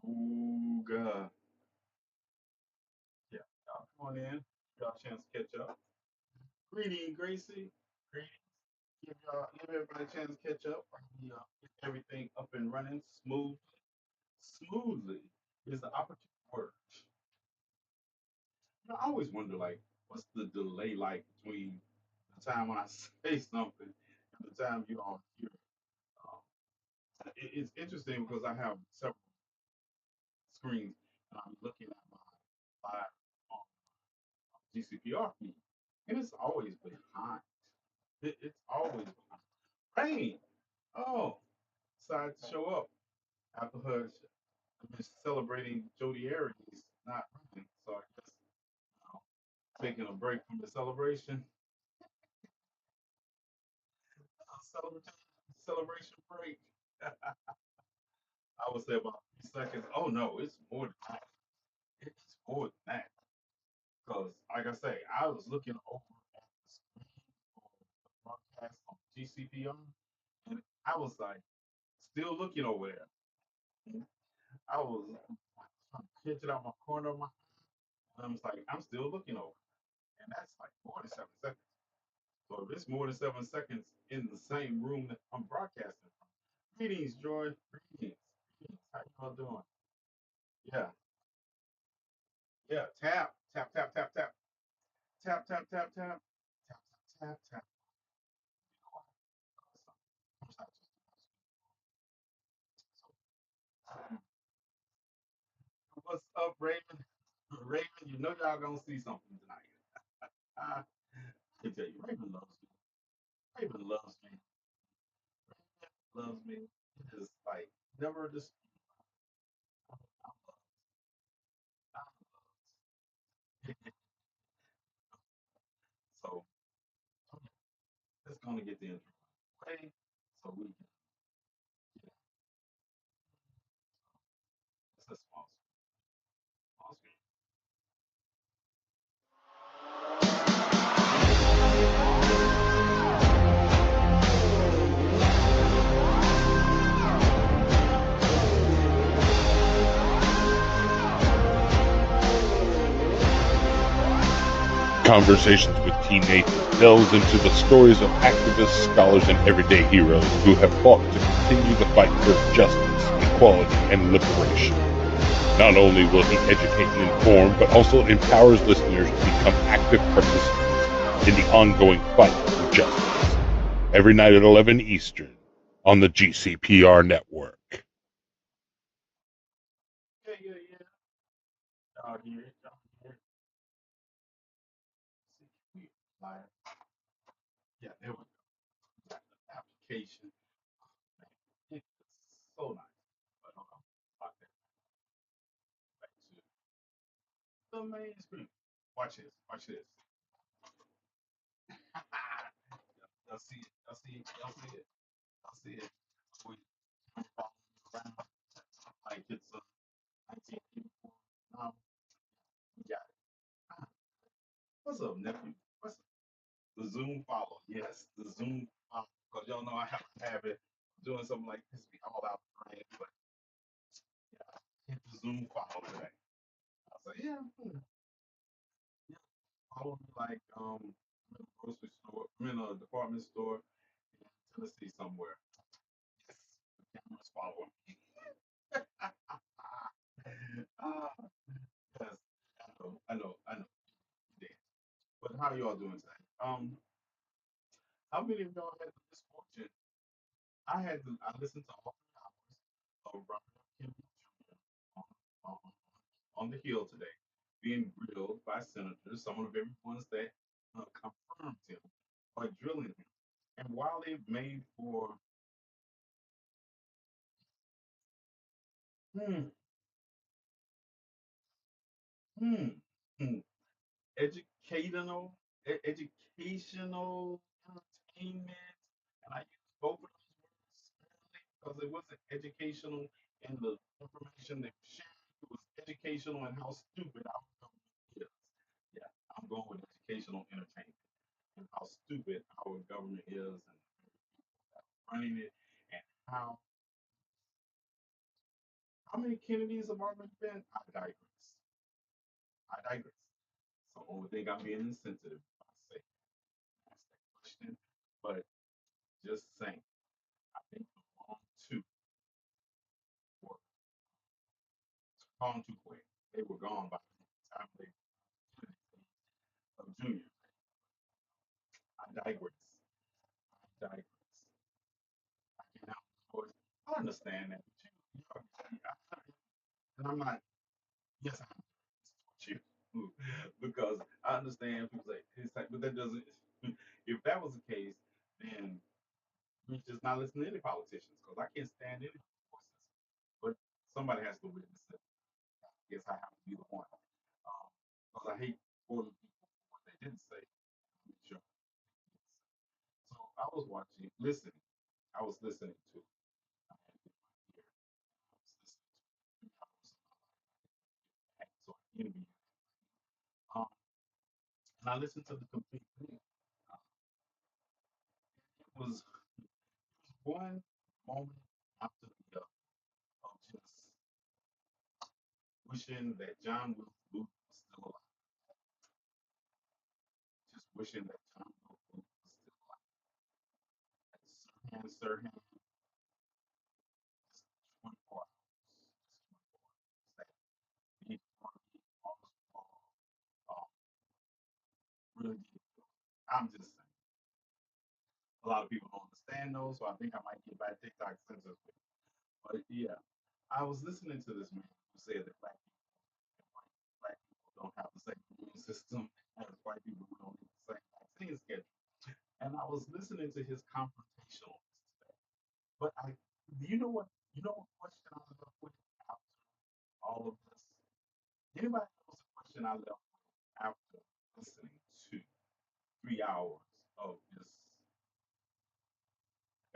Ooh, God. Yeah, y'all come on in. Y'all a chance to catch up. Greeting, Gracie. Greeting. Give everybody a chance to catch up. Get everything up and running smooth. Smoothly is the opportune word. I always wonder, like, what's the delay like between the time when I say something and the time you all hear it? It's interesting because I have several screens and I'm looking at my live on GCPR feed, and it's always behind. It's always behind. Rain. Oh, decided to show up after her. I've been celebrating Jody Aries not running, so I guess you know, taking a break from the celebration. Celebration, celebration break. I would say about 3 seconds. Oh no, it's more than that. It's more than that. Because, like I say, I was looking over at the screen for the broadcast on GCPR, and I was like, still looking over there. I was trying to catch it out my corner of my eye, and I was like, I'm still looking over, and that's like more than 7 seconds. So if it's more than 7 seconds in the same room that I'm broadcasting from, greetings, Joy. Greetings. Greetings. How you all doing? Yeah, yeah. Tap, tap, tap, tap, tap, tap, tap, tap, tap, tap, tap, tap, tap. What's up, Raven? Raven, you know y'all gonna see something tonight. I can tell you, Raven loves me. Raven loves me. Raven loves me. It is like never just. I'm loved. I'm loved. So let's gonna get the intro away so we can get it. It's a small, small screen. Conversations with TNathan delves into the stories of activists, scholars, and everyday heroes who have fought to continue the fight for justice, equality, and liberation. Not only will he educate and inform, but also empowers listeners to become active participants in the ongoing fight for justice. Every night at 11 Eastern on the GCPR network. Yeah, yeah, yeah. Y'all hear it? Y'all hear it? See, we live. Yeah, there we go. Got the application. Man, it's so nice. But hold on. Lock that back to the main screen. Watch this. Watch this. Y'all see it. Y'all see it. Y'all see it. Y'all see it. We follow around like it's a 1984 novel. We got it. Ah, what's up, nephew? What's up? The Zoom follow. Yes, the Zoom follow. Because y'all know I have a habit of doing something like this. Be all out of frame. But yeah, hit the Zoom follow today. I was like, yeah, yeah. Follow me like I'm in a grocery store. I'm in a department store in Tennessee somewhere. Yes, the camera's following me. Ah, yes, I know. Yeah. But how y'all doing today? How many of y'all had the misfortune? I listened to all 3 hours of Robert F. Kennedy Jr. on, on, on the Hill today, being grilled by senators, some of the very ones that confirmed him by drilling him. And while they've made for hmm, hmm, hmm, educational, educational entertainment, and I use both of those words sparingly because it wasn't educational in the information they were sharing. It was educational in how stupid our government is. Yeah, I'm going with educational entertainment and how stupid our government is and running it and how How many Kennedys have already been? I digress. I digress. So I think I'm being insensitive if I say ask that question. But just saying, I think the wrong two were gone too quick. They were gone by the time they of junior. I digress. I digress. I cannot voice. I understand that, but and I'm not. Yes, I'm with you because I understand people say it's like, but that doesn't. If that was the case, then we just not listen to any politicians because I can't stand any voices. But somebody has to witness it. I guess I have to be the one. Because I hate quoting people for what they didn't say. I'm sure. So I was watching, listening. I was listening to. I had it in my ear. I was listening to 3 hours of my life. So I envy you. Um, and I listened to the complete thing. Uh, it was one moment after the other of just wishing that John Wilkes Booth was still alive. Just wishing that John Wilkes Booth was still alive. Sirhan, just 24 hours. Just 24 hours. That big army, all this ball, really did. I'm just saying. A lot of people don't understand those, so I think I might get by TikTok censors. But yeah, I was listening to this man who said that black people and black people don't have the same immune system as white people who don't need the same vaccine schedule. And I was listening to his confrontationalness today. But you know what question I was left with after all of this? Anybody knows the question I left with after listening to 3 hours of this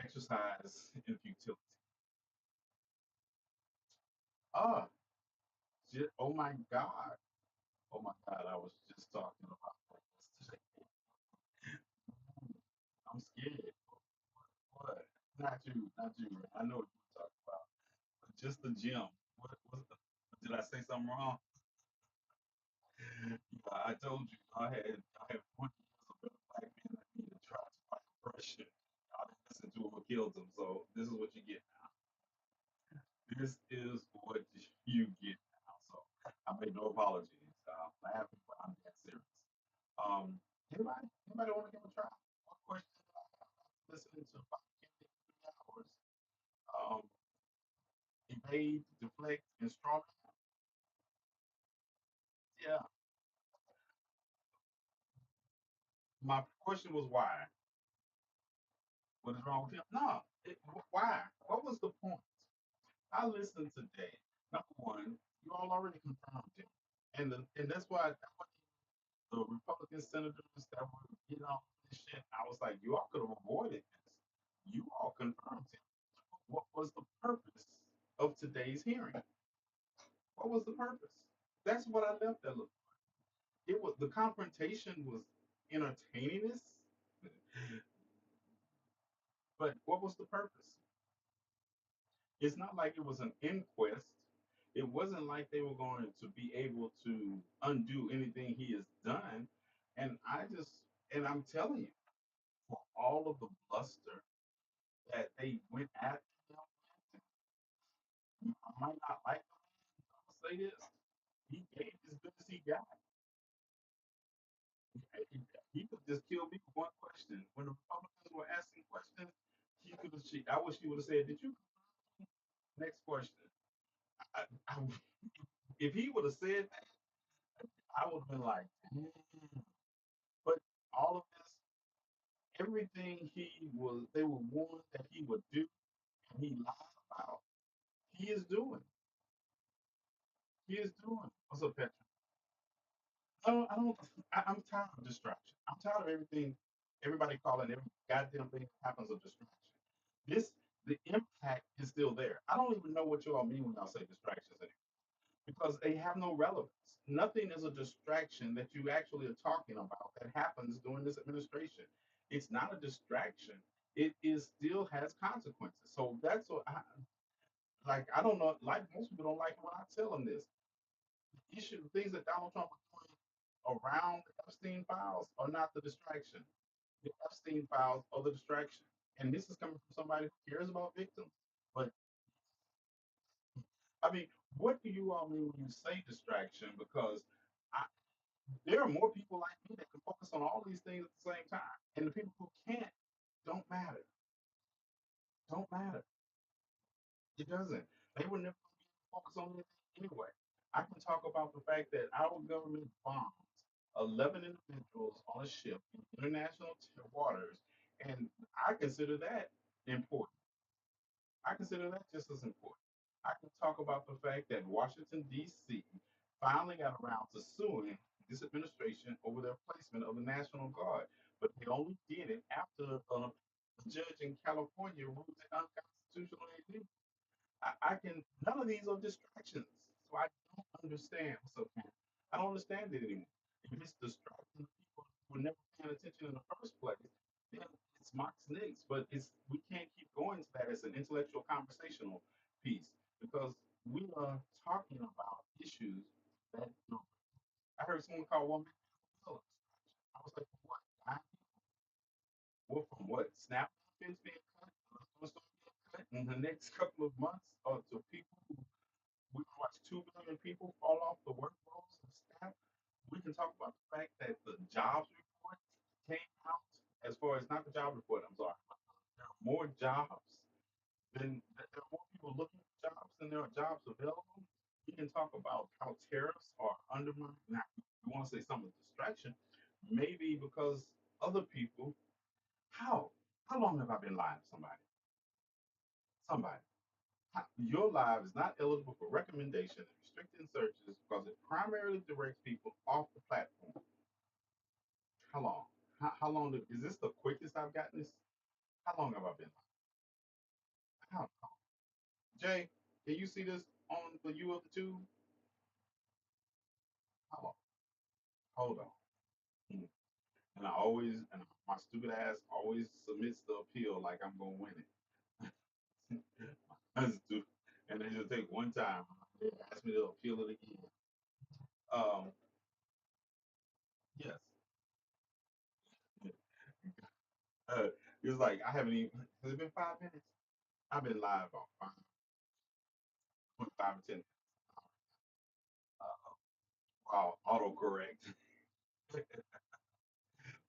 exercise in futility? Ah, oh my God. Oh my God, I was just talking about that yesterday. I'm scared. What? Not you, man. I know what you're talking about. But just the gym. Did I say something wrong? Yeah, I told you, I had 40 years of better black men that need to try to fight oppression. I didn't listen to him or killed him, so this is what you get now. This is what you get now. So I made no apologies. I'm laughing, but I'm dead serious. Um, anybody want to give a try? One question that I have after listening to about 3 hours. Um, evade, deflect, and strong. Yeah. My question was why? What is wrong with him? No. Why? What was the point? I listened today. Number one, you all already confirmed him, and that's why the Republican senators that were getting all this shit, I was like, you all could have avoided this. You all confirmed him. What was the purpose of today's hearing? What was the purpose? That's what I left that look. It was the confrontation was entertainingness, but what was the purpose? It's not like it was an inquest. It wasn't like they were going to be able to undo anything he has done. And I'm telling you, for all of the bluster that they went after him, I might not like him. I'm gonna say this: he gave as good as he got. He could just kill me with one question. When the Republicans were asking questions, he could have. I wish he would have said, "Did you?" Next question. I, if he would have said that, I would have been like, "Damn." But all of this, everything they were warned that he would do, and he lied about. He is doing. He is doing. What's up, Petra? I don't. I'm tired of distraction. I'm tired of everything. Everybody calling every goddamn thing that happens a distraction. This, the impact is still there. I don't even know what you all mean when y'all say distractions anymore because they have no relevance. Nothing is a distraction that you actually are talking about that happens during this administration. It's not a distraction. It is still has consequences. So that's what I, Like I don't know, like most people don't like it when I tell them this. The issue, the things that Donald Trump was doing around the Epstein files are not the distraction. The Epstein files are the distraction. And this is coming from somebody who cares about victims. But I mean, what do you all mean when you say distraction? Because I, there are more people like me that can focus on all these things at the same time. And the people who can't don't matter. Don't matter. It doesn't. They were never going to be able to focus on anything anyway. I can talk about the fact that our government bombs 11 individuals on a ship in international waters, and I consider that important. I consider that just as important. I can talk about the fact that Washington, D.C. finally got around to suing this administration over their placement of the National Guard, but they only did it after a judge in California ruled it unconstitutional. I can, none of these are distractions. So I don't understand. What's up, man? I don't understand it anymore. If it's distracting people who were never paying attention in the first place, then it's Mox Nicks. But we can't keep going to that as an intellectual conversational piece because we are talking about issues that, I heard someone call one man a distraction. I was like, what? What from what? SNAP benefits being cut? Cut in the next couple of months to people who we can watch 2 million people fall off the work rolls of staff. We can talk about the fact that the jobs report came out as far as not the job report, I'm sorry, but there are more jobs there are more people looking for jobs than there are jobs available. We can talk about how tariffs are undermining. Now, you want to say some of the distraction, maybe because other people. How? How long have I been lying to somebody? Somebody. Your live is not eligible for recommendation and restricted searches because it primarily directs people off the platform. How long? How long is this the quickest I've gotten this? How long have I been? How long? Jay, can you see this on the U of the tube? How long? Hold on. Hmm. And my stupid ass always submits the appeal like I'm gonna win it. That's stupid. And they just take one time. They ask me to appeal it again. Um, yes. Uh, it's like I haven't even. Has it been 5 minutes? I've been live about 5 or 10 minutes. Uh, wow, autocorrect.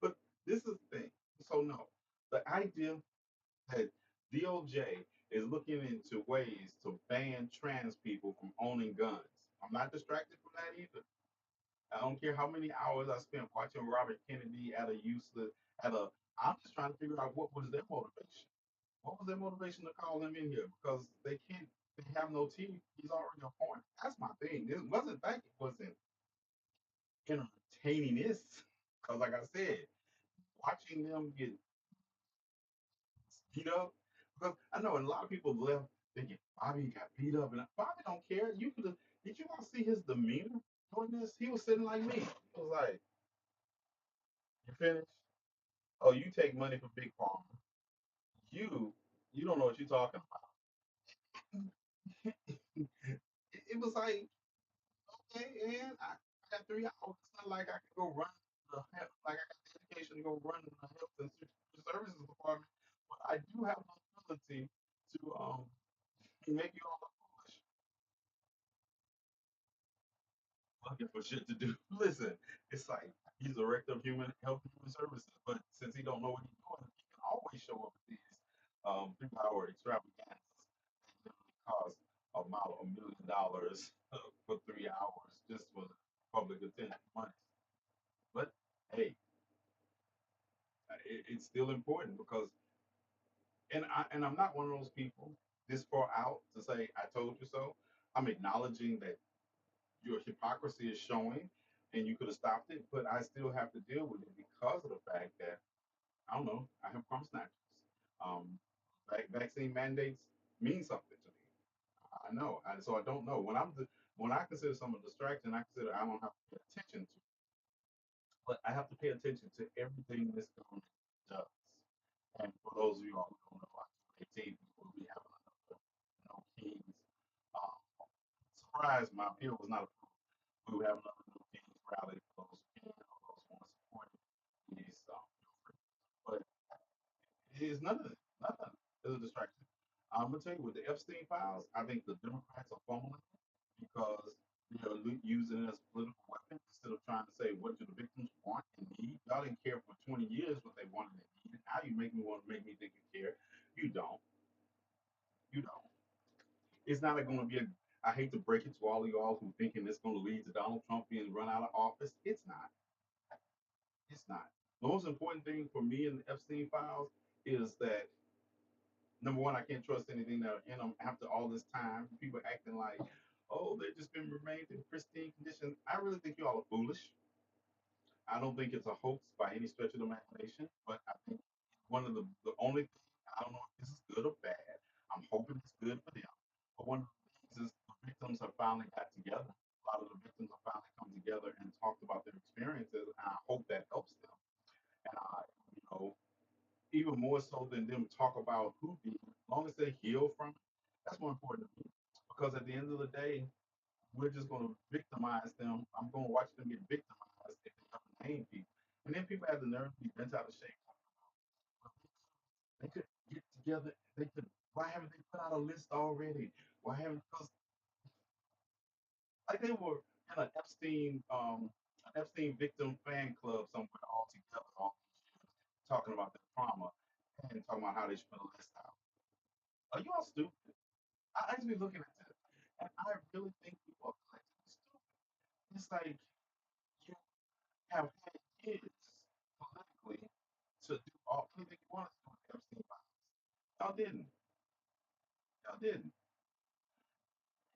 But this is the thing. So no, the idea that DOJ is looking into ways to ban trans people from owning guns. I'm not distracted from that either. I don't care how many hours I spent watching Robert Kennedy at a useless at a. I'm just trying to figure out what was their motivation. What was their motivation to call him in here? Because they can't. They have no teeth. He's already appointed. That's my thing. It wasn't that it wasn't entertaining this. Because like I said, watching them get beat up. Because I know a lot of people left thinking Bobby got beat up, and Bobby don't care. You could have. Did you not see his demeanor doing this? He was sitting like me. He was like, "You finished? Oh, you take money from Big Pharma. You, you don't know what you're talking about." It was like, okay, and I got 3 hours. It's not like I can go run like I got the education to go run the health and services department, but I do have the ability to make you all look foolish. Looking for shit to do. Listen, it's like he's the director of human health and human services, but since he don't know what he's doing, he can always show up with these 3 hour extravaganzas that literally cost about $1 million for 3 hours just for public attention money. But hey, it's still important because I'm not one of those people this far out to say I told you so. I'm acknowledging that your hypocrisy is showing and you could have stopped it, but I still have to deal with it because of the fact that I don't know, I have crumb snatchers. Um, vaccine mandates mean something to me. I know, so I don't know when I consider someone distracting. I consider I don't have to pay attention to, but I have to pay attention to everything this government does. And for those of you all who don't know, October 18th, we will be having another No Kings surprised my appeal was not approved. We would have another New Kings rally for those who can or those who want to support it. Please feel free. But it's nothing. Nothing is a distraction. I'm gonna tell you with the Epstein files, I think the Democrats are fumbling because they're using it as a political weapon instead of trying to say what do the victims want and need. Y'all didn't care for 20 years what they wanted and needed. Now you make me want to make me think you care. You don't. You don't. It's not going to be a. I hate to break it to all of y'all who thinking it's going to lead to Donald Trump being run out of office. It's not. It's not. The most important thing for me in the Epstein files is that number one, I can't trust anything that are in them after all this time. People acting like, oh, they've just been remained in pristine condition. I really think you all are foolish. I don't think it's a hoax by any stretch of the imagination, but I think one of the only thing, I don't know if this is good or bad. I'm hoping it's good for them. But one of the things is the victims have finally got together. A lot of the victims have finally come together and talked about their experiences, and I hope that helps them. And I, you know, even more so than them talk about who did, as long as they heal from it, that's more important to me. Because at the end of the day, we're just going to victimize them. I'm going to watch them get victimized if they ever name people. And then people have the nerve to be bent out of shape. They could get together. They could. Why haven't they put out a list already? Why haven't? Because like they were in an Epstein victim fan club somewhere all together, all these years, talking about their trauma and talking about how they should put a list out. Are you all stupid? I actually looking at this, and I really think people are collectively stupid. It's like you have had kids politically to do all anything you want to do with the Epstein files. Y'all didn't. Y'all didn't.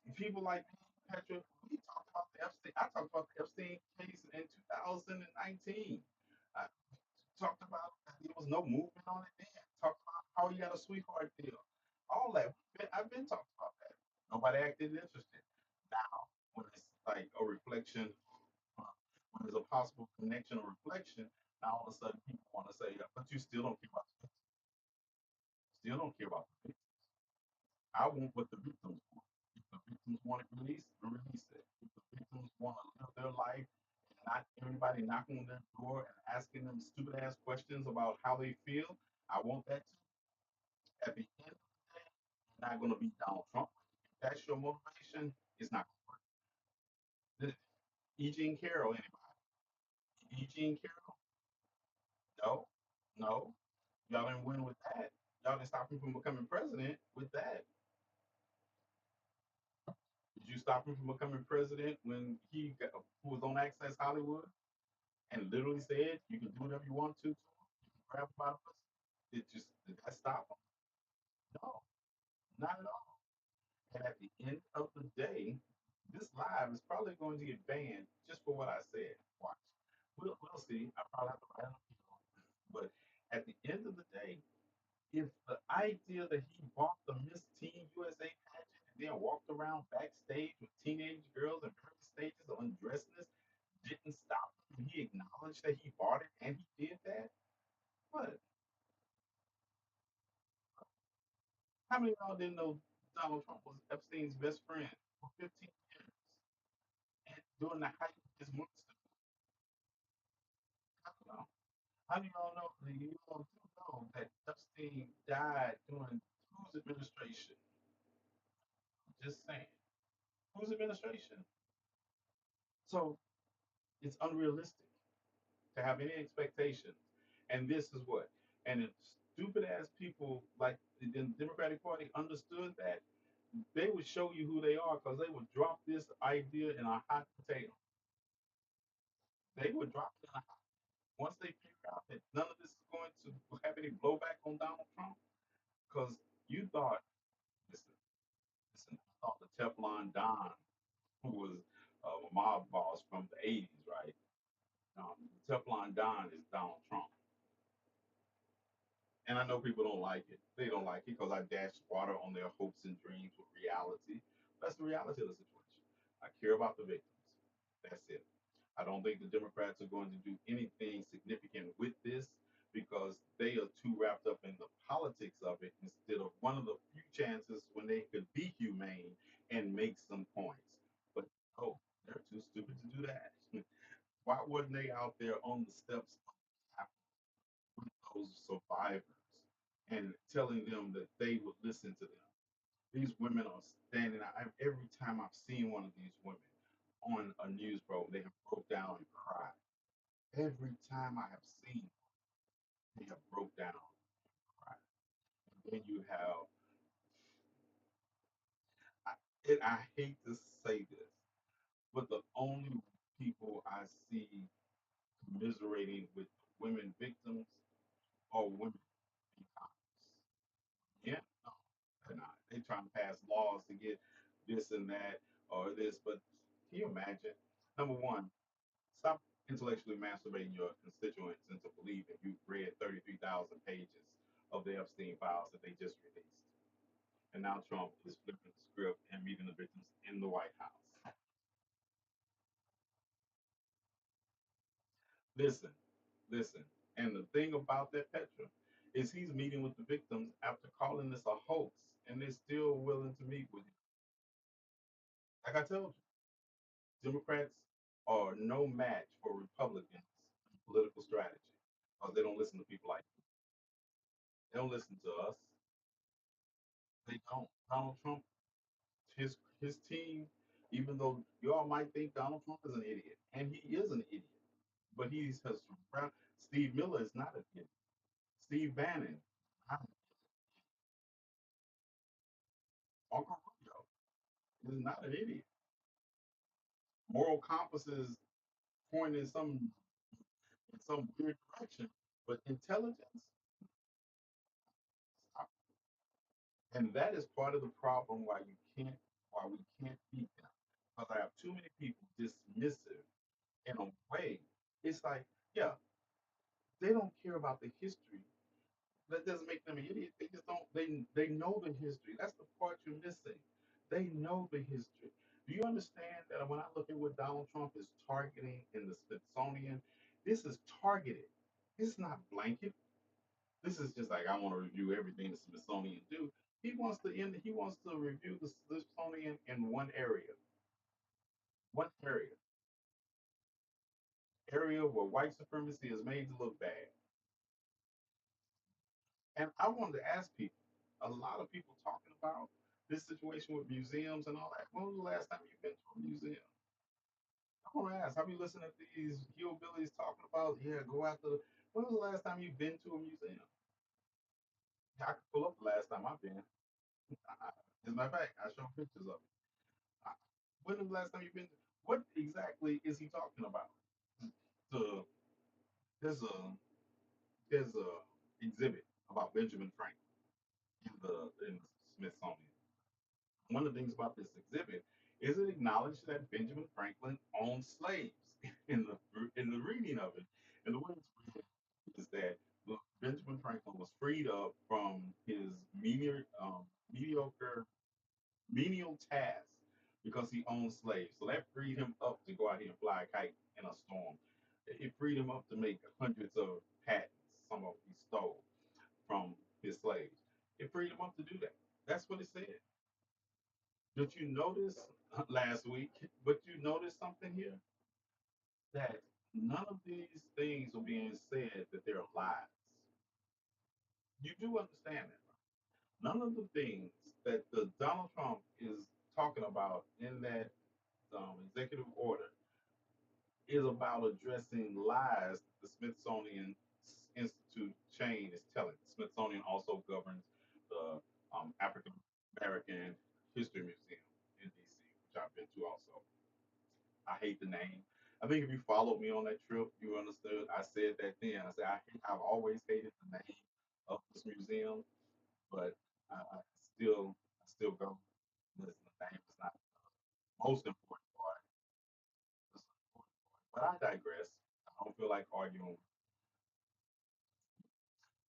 And people like me, Patrick, we talked about the Epstein. I talked about the Epstein case in 2019. I talked about that there was no movement on it then. Talked about how he got a sweetheart deal. All that. I've been talking about that. Nobody acted interested. Now, when it's like a reflection, uh, when there's a possible connection or reflection, now all of a sudden people want to say, but you still don't care about the victims. Still don't care about the victims. I want what the victims want. If the victims want it released, then release it. If the victims want to live their life and not everybody knocking on their door and asking them stupid ass questions about how they feel, I want that too. At the end of the day, you're not going to beat Donald Trump. If that's your motivation, it's not going to work. Eugene Carroll, anybody? Eugene Carroll? No, no. Y'all didn't win with that. Y'all didn't stop him from becoming president with that. Did you stop him from becoming president when who was on Access Hollywood and literally said you can do whatever you want to him? You can grab him by the pussy. Did that stop him? No, not at all. And at the end of the day, this live is probably going to get banned just for what I said. Watch. We'll see. I probably have to write an appeal. But at the end of the day, if the idea that he bought the Miss Teen USA pageant and then walked around backstage with teenage girls in various stages of undressedness didn't stop him, and he acknowledged that he bought it and he did that, what? How many of y'all didn't know Donald Trump was Epstein's best friend for 15 years and during the height of his monster? I don't know. How do y'all know? You all do know that Epstein died during whose administration? Just saying. Whose administration? So it's unrealistic to have any expectations. And this is what. And if stupid ass people like the Democratic Party understood that, they would show you who they are because they would drop this idea in a hot potato. They would drop it in a hot. Once they figure out that none of this is going to have any blowback on Donald Trump, because you thought, listen, listen, I thought the Teflon Don, who was a mob boss from the 80s, right? Teflon Don is Donald Trump. And I know people don't like it. They don't like it because I dashed water on their hopes and dreams with reality. That's the reality of the situation. I care about the victims. That's it. I don't think the Democrats are going to do anything significant with this because they are too wrapped up in the politics of it instead of one of the few chances when they could be humane and make some points. Oh, they're too stupid to do that. Why wasn't they out there on the steps of the Capitol with those survivors and telling them that they would listen to them? These women are standing out. Every time I've seen one of these women on a news program, they have broke down and cried. Every time I have seen, they have broke down and cried. And then you have, I, I hate to say this, but the only people I see commiserating with women victims are women in Congress. Yeah, no, they're not. They're trying to pass laws to get this and that or this, but can you imagine? Number one, stop intellectually masturbating your constituents into believing you've read 33,000 pages of the Epstein files that they just released. And now Trump is flipping the script and meeting the victims in the White House. Listen, listen. And the thing about that, Petra, is he's meeting with the victims after calling this a hoax, and they're still willing to meet with him. Like I told you, Democrats are no match for Republicans in political strategy because they don't listen to people like you. They don't listen to us. They don't. Donald Trump, his team, even though y'all might think Donald Trump is an idiot, and he is an idiot, but he has surrounded. Steve Miller is not an idiot. Steve Bannon, not an Uncle Rudolph, is not an idiot. Moral compasses point in some weird direction, but intelligence, and that is part of the problem why we can't beat them. Because I have too many people dismissive in a way. It's like, yeah, they don't care about the history. That doesn't make them an idiot. They just don't. They know the history. That's the part you're missing. They know the history. Do you understand that when I look at what Donald Trump is targeting in the Smithsonian, this is targeted. It's not blanket. This is just like I want to review everything the Smithsonian do. He wants to end. He wants to review the Smithsonian in one area where white supremacy is made to look bad. And I wanted to ask people, a lot of people talking about this situation with museums and all that. When was the last time you've been to a museum? I want to ask, have you listened to these hillbillies talking about, yeah, go out to the, when was the last time you've been to a museum? I could pull up the last time I've been. As a matter of fact, I show pictures of it. I, when was the last time you've been? What exactly is he talking about? The, there's a there's a exhibit about Benjamin Franklin in the Smithsonian. One of the things about this exhibit is it acknowledged that Benjamin Franklin owned slaves in the reading of it. And the way it's read is that look, Benjamin Franklin was freed up from his mediocre menial tasks because he owned slaves. So that freed him up to go out here and fly a kite in a storm. It freed him up to make hundreds of patents. Some of them he stole from his slaves. It freed him up to do that. That's what it said. Did you notice last week? But you notice something here that none of these things are being said that they're lies. You do understand that, right? None of the things that the Donald Trump is talking about in that executive order is about addressing lies that the Smithsonian Institute chain is telling. The Smithsonian also governs the African American History Museum in DC, which I've been to also. I hate the name. I think if you followed me on that trip, you understood. I said that then. I said I've always hated the name of this museum, but I still go. Listen, the name is not the most important part. It's the important part. But I digress. I don't feel like arguing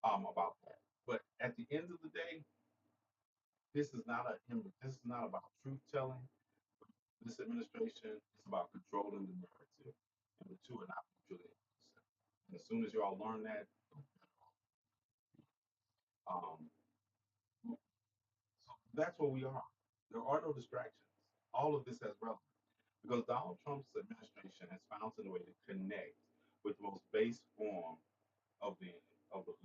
about that. But at the end of the day, this is not about truth telling. This administration is about controlling the narrative, and the two are not mutually exclusive. And as soon as you all learn that, um, so that's where we are. There are no distractions. All of this has relevance. because Donald Trump's administration has found a way to connect with the most base form of the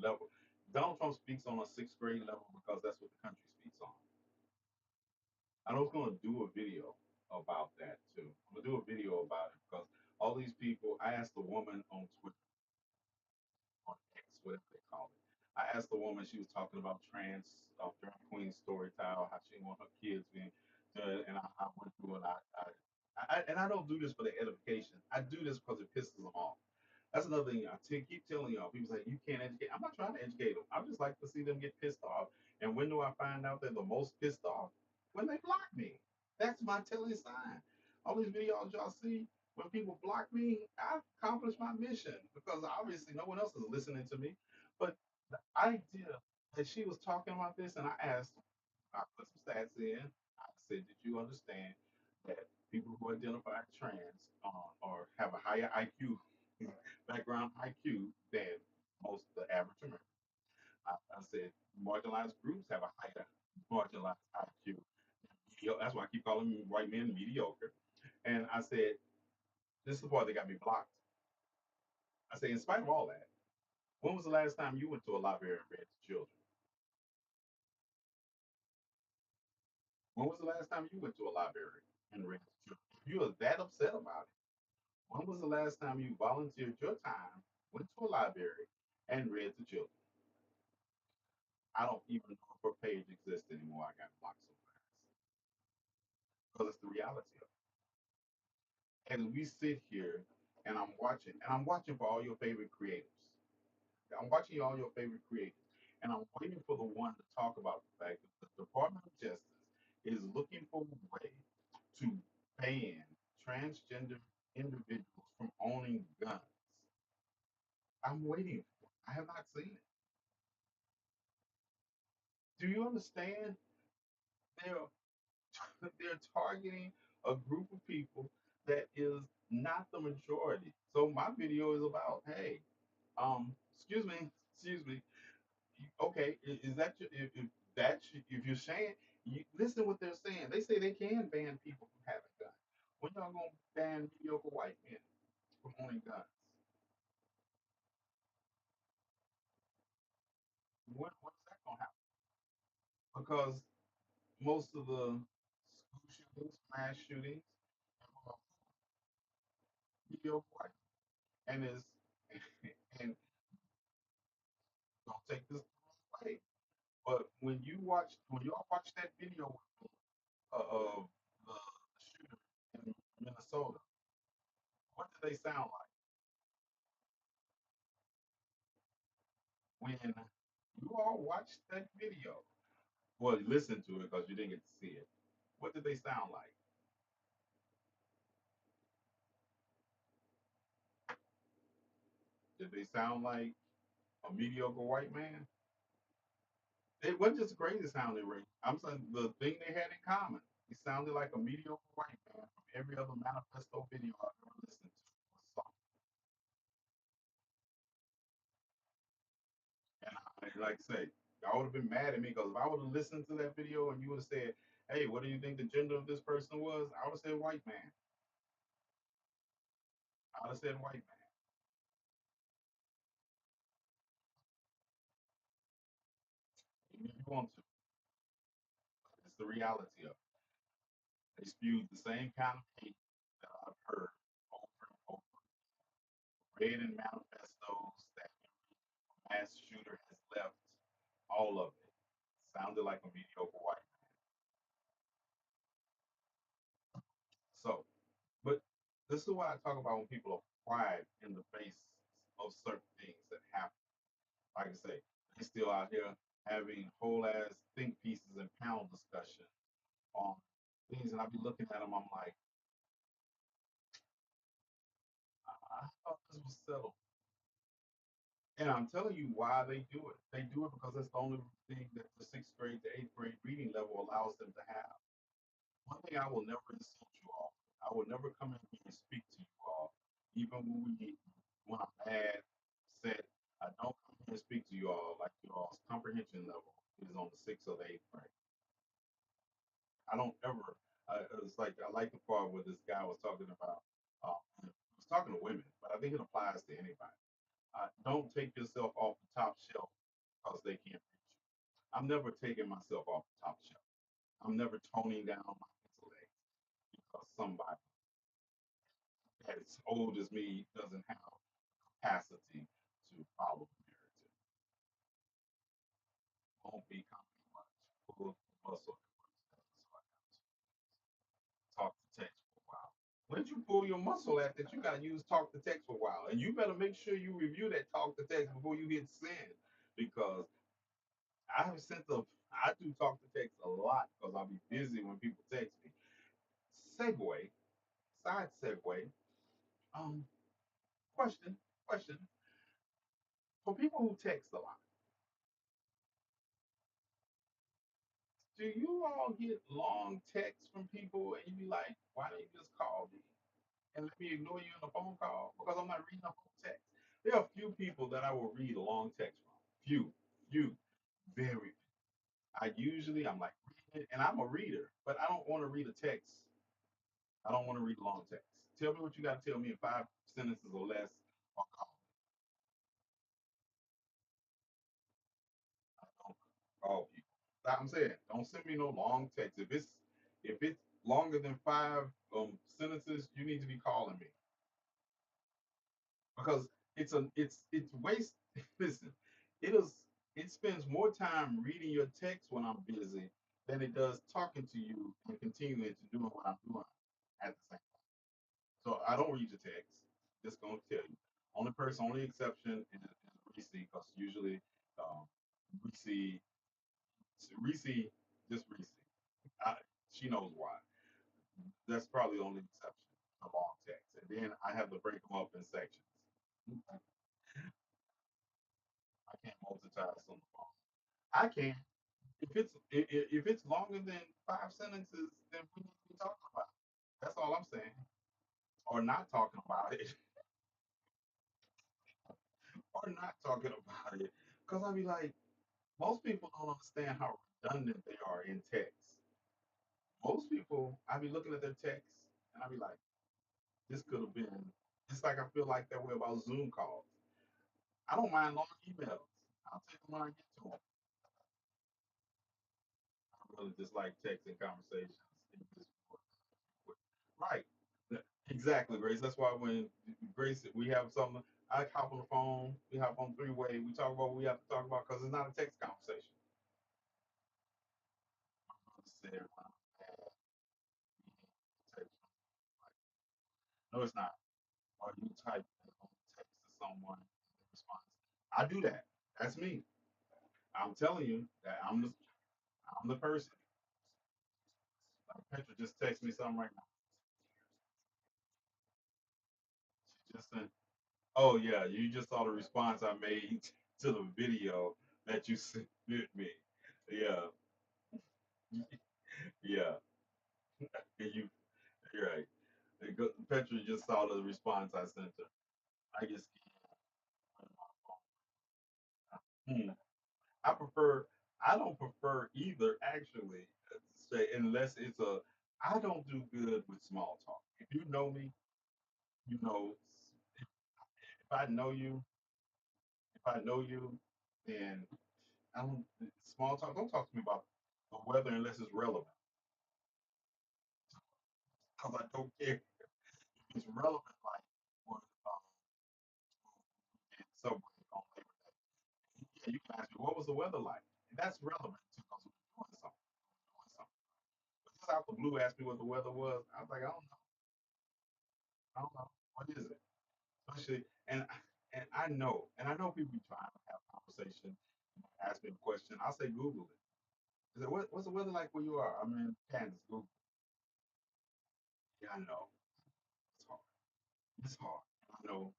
level. Donald Trump speaks on a sixth grade level because that's what the country speaks on. I was going to do a video about that too. I'm gonna do a video about it because all these people. I asked a woman on Twitter, on X, whatever they call it. I asked the woman. She was talking about trans drag queen story time, how she want her kids being, and I went through and and I don't do this for the edification. I do this because it pisses them off. That's another thing keep telling y'all. People say you can't educate. I'm not trying to educate them. I just like to see them get pissed off. And when do I find out they're the most pissed off? When they block me. That's my telling sign. All these videos y'all see, when people block me, I've accomplished my mission because obviously no one else is listening to me. But the idea that she was talking about this, and I asked, I put some stats in. I said, did you understand that people who identify trans or have a higher IQ, background IQ, than most the average American? I said, marginalized groups have a higher marginalized IQ. That's why I keep calling white men mediocre. And I said, this is the part that got me blocked. I say, in spite of all that, when was the last time you went to a library and read to children? When was the last time you went to a library and read to children? If you are that upset about it, when was the last time you volunteered your time, went to a library, and read to children? I don't even know if her page exists anymore. I got blocked so fast because it's the reality of it. And we sit here and I'm watching for all your favorite creators. I'm watching all your favorite creators, and I'm waiting for the one to talk about the fact that the Department of Justice is looking for a way to ban transgender individuals from owning guns. I'm waiting for it. I have not seen it. Do you understand? They're they're targeting a group of people that is not the majority. So my video is about, hey, excuse me, okay, is that if you're saying, listen what they're saying. They say they can ban people from having guns. When y'all gonna ban mediocre white men from owning guns? When's that gonna happen? Because most of the school shootings, mass shootings, involve mediocre white, and is and don't take this the wrong way. But when y'all watch that video of the shooter in Minnesota, what did they sound like? When you all watched that video, well, listen to it because you didn't get to see it. What did they sound like? Did they sound like a mediocre white man? It wasn't just crazy sounding, Ray. I'm saying the thing they had in common. It sounded like a mediocre white man from every other manifesto video I've ever listened to or saw. And like I say, y'all would have been mad at me because if I would have listened to that video and you would have said, "Hey, what do you think the gender of this person was?" I would have said white man. I would have said white man. Even if you want to, it's the reality of it. They spewed the same kind of hate that I've heard over and over, read in manifestos that mass shooter has left. All of it sounded like a mediocre white man. So, but this is what I talk about when people are quiet in the face of certain things that happen. Like I say, they still out here having whole ass think pieces and panel discussion on things, and I be looking at them. I'm like, I thought this was settled. And I'm telling you why they do it. They do it because that's the only thing that the sixth grade to eighth grade reading level allows them to have. One thing I will never insult you all. I will never come in here and speak to you all, even when I'm mad, upset. I don't come here and speak to you all like your all's comprehension level is on the sixth or the eighth grade. I don't ever. It's like I like the part where this guy was talking about. He was talking to women, but I think it applies to anybody. Don't take yourself off the top shelf because they can't reach you. I'm never taking myself off the top shelf. I'm never toning down my intellect because somebody as old as me doesn't have capacity to follow the narrative. Won't be coming much. Pull the muscle. So I got to talk to text for a while. When'd you pull your muscle at that you got to use talk to text for a while? And you better make sure you review that talk to text before you hit send because I have sent the I do talk to text a lot because I'll be busy when people text me. Segue, side segue. Um, question, question. For people who text a lot, do you all get long texts from people and you be like, why don't you just call me and let me ignore you in a phone call because I'm not reading a whole text? There are a few people that I will read a long text from. Few, very few. I'm like reading it, and I'm a reader, but I don't want to read a text. I don't want to read a long text. Tell me what you got to tell me in 5 sentences or less, or call me. I don't call people. Like I'm saying, don't send me no long text. If it's longer than 5 sentences, you need to be calling me because it's waste. Listen, it is it spends more time reading your text when I'm busy than it does talking to you and continuing to doing what I'm doing at the same time. So I don't read your text. Just gonna tell you. Only exception is Reese because usually um, Reese Reese just Reese. I, she knows why. That's probably the only exception to long text. And then I have to break them up in sections. I can't multitask on the phone. I can. If it's longer than 5 sentences, then we need to be talking about it. That's all I'm saying. Or not talking about it. Or not talking about it. Because I be like, most people don't understand how redundant they are in text. Most people, I be looking at their text and I be like, this could have been. It's like I feel like that way about Zoom calls. I don't mind long emails. I'll take them when I get to them. I really just like texting conversations. Right. Exactly, Grace. That's why when Grace, we have something, I hop on the phone, we hop on three-way, we talk about what we have to talk about because it's not a text conversation. I'm just sitting there, text. Like, no, it's not. Or you type on text to someone and they respond. I do that. That's me. I'm telling you that I'm the person. Like Petra just text me something right now. She just sent. Oh yeah, you just saw the response I made to the video that you sent me. Yeah, yeah. And you're right. Petra just saw the response I sent her. I just hmm. I prefer. I don't prefer either. Actually, say unless it's a. I don't do good with small talk. If you know me, you know. If I know you, if I know you, then I don't small talk. Don't talk to me about the weather unless it's relevant, because I don't care if it's relevant. Like what subway on Labor Day. Yeah, you can ask me what was the weather like. And that's relevant too, because we're doing something. We're doing something. But just out the blue, ask me what the weather was. I was like, I don't know. I don't know. What is it? Especially and I know people be trying to have a conversation, ask me a question. I'll say Google it. I said, what's the weather like where you are? I'm in Kansas. Google. Yeah, I know. It's hard. It's hard. I know.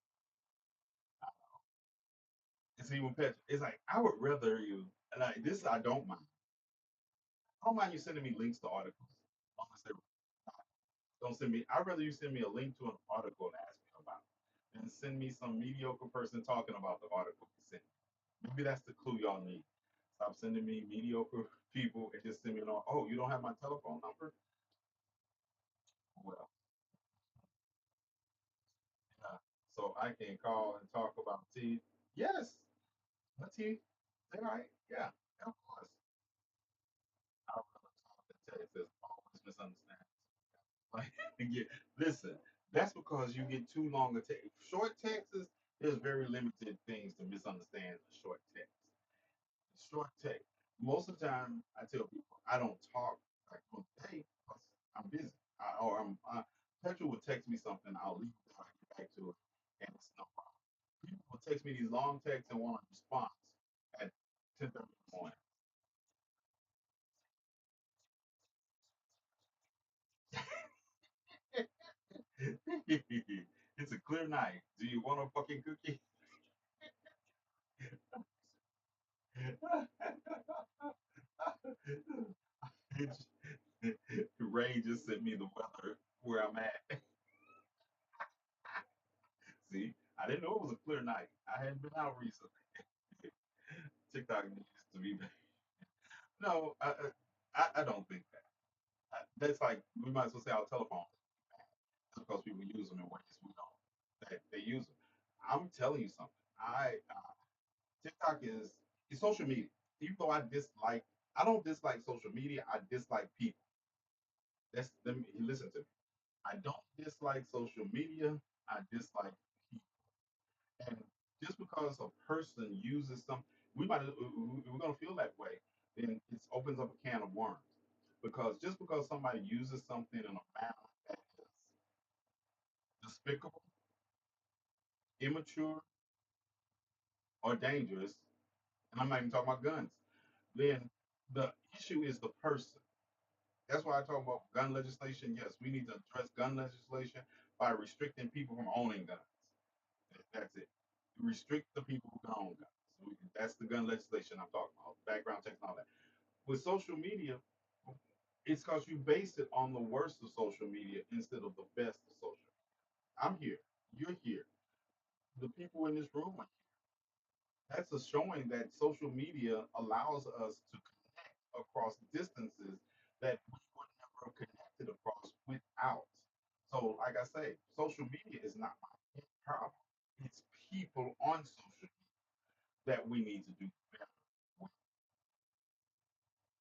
It's even better. It's like I would rather you like this. I don't mind. I don't mind you sending me links to articles. As long as they don't send me. I'd rather you send me a link to an article and ask me about it than send me some mediocre person talking about the article you sent me. Maybe that's the clue y'all need. Stop sending me mediocre people and just send me an. Oh, you don't have my telephone number? Well, yeah. So I can call and talk about teeth. Yes, my teeth. They're right. Yeah, of course. I rather talk than text. There's always misunderstandings. Like, yeah, listen, that's because you get too long a text. Short texts, there's very limited things to misunderstand in a short text. Short text. Most of the time, I tell people I don't talk like on the day because I'm busy. Or Petra will text me something, I'll leave it, I'll get back to it, and it's no problem. People will text me these long texts and want a response at 10:30 in the morning. It's a clear night. Do you want a fucking cookie? Ray just sent me the weather where I'm at. See, I didn't know it was a clear night. I hadn't been out recently. TikTok needs to be. No, I don't think that. That's like we might as well say our telephones just because people use them in ways we don't. That they use them. I'm telling you something. TikTok is social media. Even though I don't dislike social media. I dislike people. That's let me listen to me. I don't dislike social media. I dislike people. And just because a person uses some, we're gonna feel that way. Then it opens up a can of worms. Because just because somebody uses something in a manner that is despicable, immature, or dangerous, and I'm not even talking about guns, then the issue is the person. That's why I talk about gun legislation. Yes, we need to address gun legislation by restricting people from owning guns. That's it. Restrict the people who can own guns. That's the gun legislation I'm talking about. Background checks and all that. With social media, it's because you base it on the worst of social media instead of the best of social media. I'm here. You're here. The people in this room are here. That's a showing that social media allows us to connect across distances that we would never have connected across without. So, like I say, social media is not my problem. It's people on social media that we need to do better with.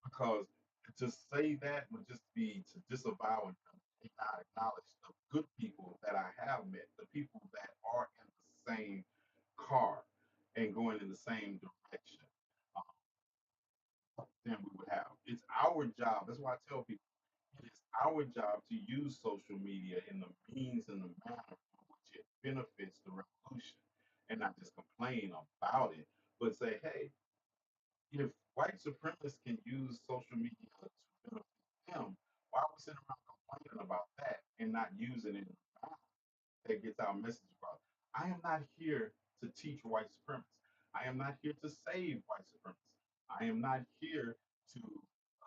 Because to say that would just be to disavow and not acknowledge the good people that I have met, the people that are in the same car and going in the same direction than we would have. It's our job. That's why I tell people it is our job to use social media in the means and the manner in which it benefits the revolution and not just complain about it, but say, hey, if white supremacists can use social media to benefit them, why are we sitting around complaining about that and not using it in a manner that gets our message across? I am not here to teach white supremacy. I am not here to save white supremacy. I am not here to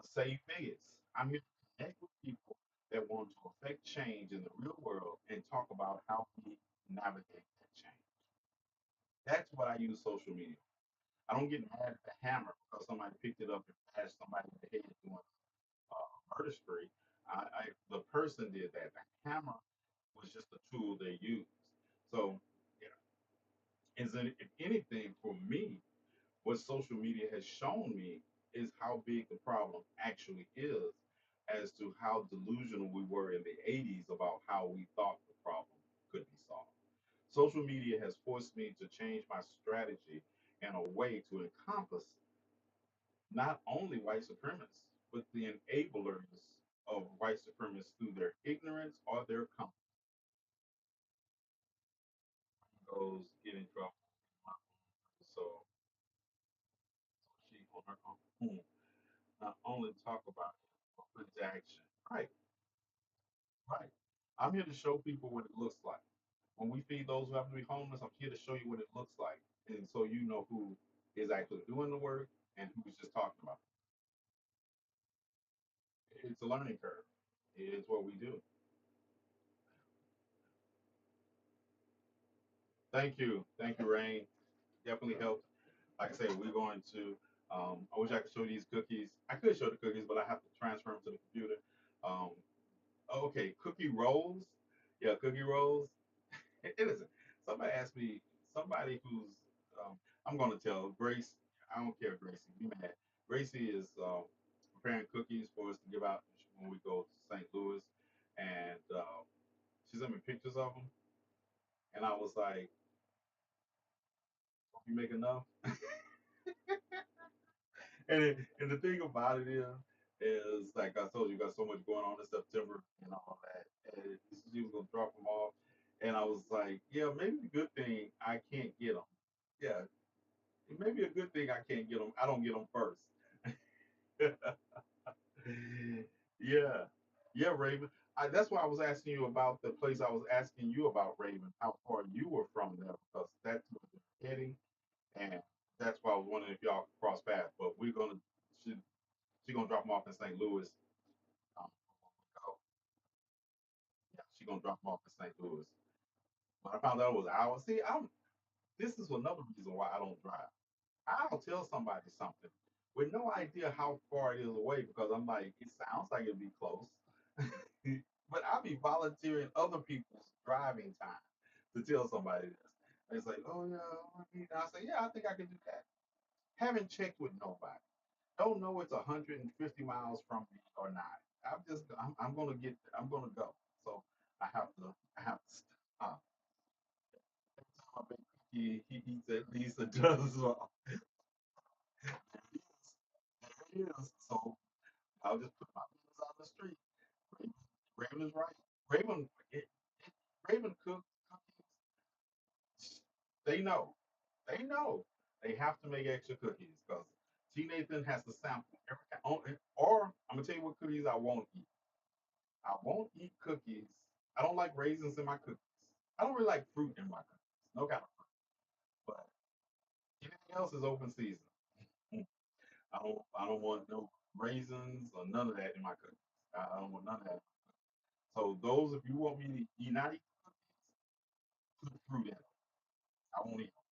save bigots. I'm here to connect with people that want to affect change in the real world and talk about how we navigate that change. That's what I use social media. I don't get mad at the hammer because somebody picked it up and bashed somebody in the head doing murder spree. The person did that. The hammer was just a tool they used. So, yeah, if anything, for me, what social media has shown me is how big the problem actually is, as to how delusional we were in the 80s about how we thought the problem could be solved. Social media has forced me to change my strategy in a way to encompass not only white supremacists, but the enablers of white supremacists through their ignorance or their company. Goes get in trouble. So, so she on her own not only talk about it, but put into action. Right, right. I'm here to show people what it looks like. When we feed those who happen to be homeless, I'm here to show you what it looks like. And so you know who is actually doing the work and who's just talking about it. It's a learning curve. It's what we do. Thank you. Thank you, Rain. Definitely helped. Like I said, we're going to. I wish I could show you these cookies. I could show the cookies, but I have to transfer them to the computer. Um, oh, Okay, cookie rolls. Yeah, cookie rolls. It isn't. Somebody asked me, somebody who's, I'm going to tell Grace, I don't care, Gracie, be mad. Gracie is preparing cookies for us to give out when we go to St. Louis. And she sent me pictures of them. And I was like, "Don't you make enough?" And the thing about it is like I told you, got so much going on in September and all that. And she was gonna drop them off, and I was like, yeah, maybe the good thing I can't get them. Yeah, it may be a good thing I can't get them. I don't get them first. Yeah, yeah, Raven. That's why I was asking you about the place I was asking you about, Raven. How far you were from there, because that's where they're heading, and that's why I was wondering if y'all could cross paths. But we're gonna. She, she gonna drop them off in St. Louis. Um, oh, yeah, she gonna drop them off in St. Louis. When I found out it was hours, see, I'm. This is another reason why I don't drive. I'll tell somebody something with no idea how far it is away because I'm like, it sounds like it'd be close, but I'll be volunteering other people's driving time to tell somebody this. And it's like, oh yeah, I say, yeah, I think I can do that. Haven't checked with nobody. Don't know it's 150 miles from me or not. I'm gonna I'm gonna go. So I have to stop. Every time I make cookie, he eats at least a dozen. Well, there it is. There it is. So I'll just put my business on the street. Raven, Raven is right. Raven, Raven cookies. They know. They know. They have to make extra cookies because TNathan has to sample every. Or I'm gonna tell you what cookies I won't eat. I won't eat cookies. I don't like raisins in my cookies. I don't really like fruit in my cookies. No kind of fruit. But anything else is open season. I don't want no raisins or none of that in my cookies. I don't want none of that. So those, if you want me to eat, not eat cookies, put fruit in them. I won't eat them.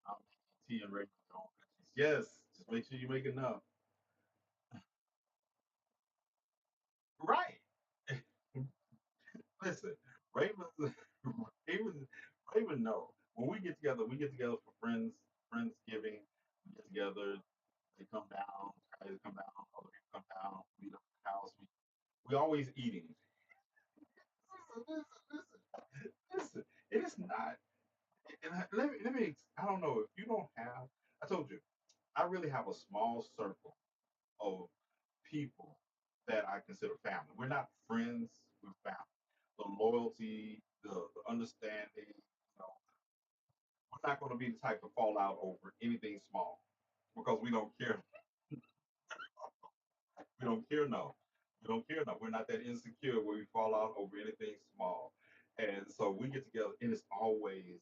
I'm making tea and raisins on cookies. Yes, just make sure you make enough. Right. Listen, Ravens, Ravens, Raven know. When we get together for Friendsgiving. We get together. They come down. Guys come down. Other people come down. Meet up at the house. We always eating. Listen, listen, listen. It is not. And let me. I don't know if you don't have. I told you. I really have a small circle of people that I consider family. We're not friends. We're family. The loyalty, the understanding. We're not going to be the type to fall out over anything small because we don't care. We don't care no. We don't care no. We're not that insecure where we fall out over anything small. And so we get together, and it's always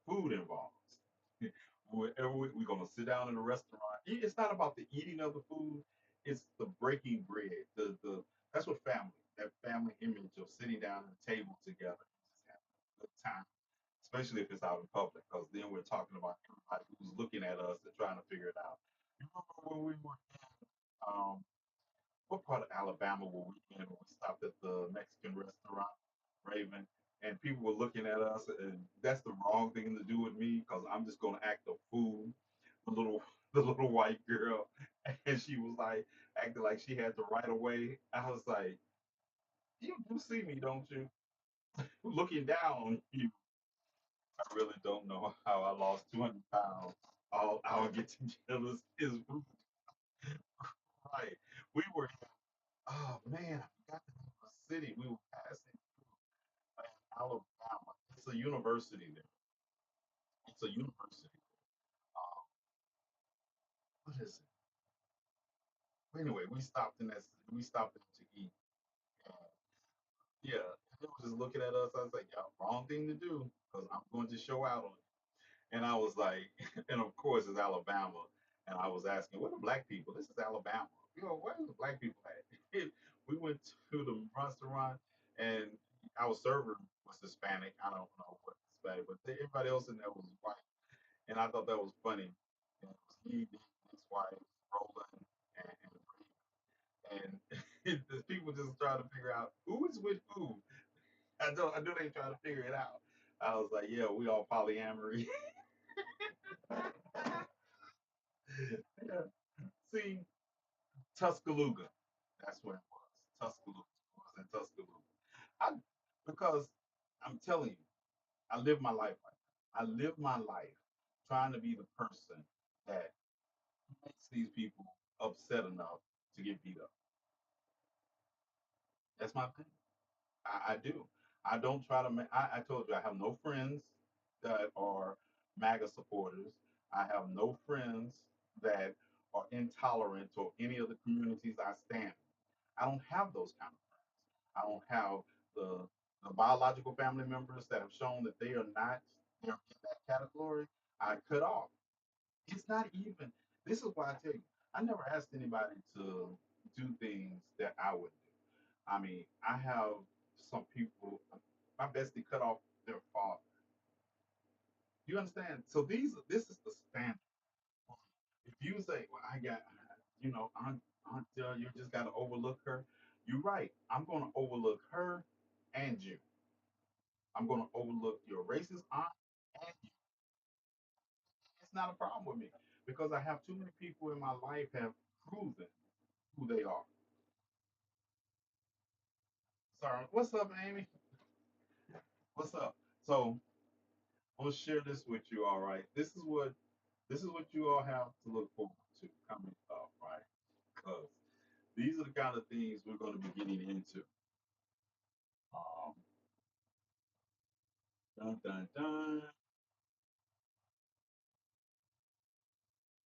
food involved. Wherever we're going to sit down in a restaurant, it's not about the eating of the food; it's the breaking bread. The That's what family. That family image of sitting down at a table together, just having a good time, especially if it's out in public, because then we're talking about everybody who's looking at us and trying to figure it out. You remember when we were in what part of Alabama were we in when we stopped at the Mexican restaurant, Raven? And people were looking at us, and that's the wrong thing to do with me because I'm just gonna act a fool, the little the little white girl, and she was like acting like she had the right of way. I was like, you do see me, don't you? Looking down on you. I really don't know how I lost 200 pounds. All our get togethers is right. We were, oh man, I forgot the name of the city. We were passing through Alabama. It's a university there. It's a university. Um, what is it? But anyway, we stopped there to eat. And yeah, and they were just looking at us. I was like, yeah, wrong thing to do because I'm going to show out on it. And I was like, and of course it's Alabama. And I was asking, where are the black people? This is Alabama. Where are the black people at? We went to the restaurant and our server was Hispanic. I don't know what Hispanic, but everybody else in there was white. And I thought that was funny. And it was he, his wife, Roland, and the people just trying to figure out who is with who. I know they trying to figure it out. I was like, yeah, we all polyamory. Yeah. See, Tuscaloosa. That's where it was. Tuscaloosa. It was in Tuscaloosa. I because I'm telling you, I live my life like that. I live my life trying to be the person that makes these people upset enough to get beat up. That's my thing. I do. I don't try to. I told you I have no friends that are MAGA supporters. I have no friends that are intolerant or any of the communities I stand in. I don't have those kind of friends. I don't have the the biological family members that have shown that they are not they're in that category. I cut off. It's not even. This is why I tell you. I never asked anybody to do things that I would do. I mean, I have some people. My bestie cut off their father. You understand? So this is the standard. If you say, "Well, I got," you just got to overlook her. You're right. I'm going to overlook her and you. I'm going to overlook your racist aunt and you. It's not a problem with me because I have too many people in my life have proven who they are. Sorry. What's up, Amy? What's up? So I'm gonna share this with you. All right. This is what you all have to look forward to coming up, right? Because these are the kind of things we're going to be getting into. Um, dun, dun, dun.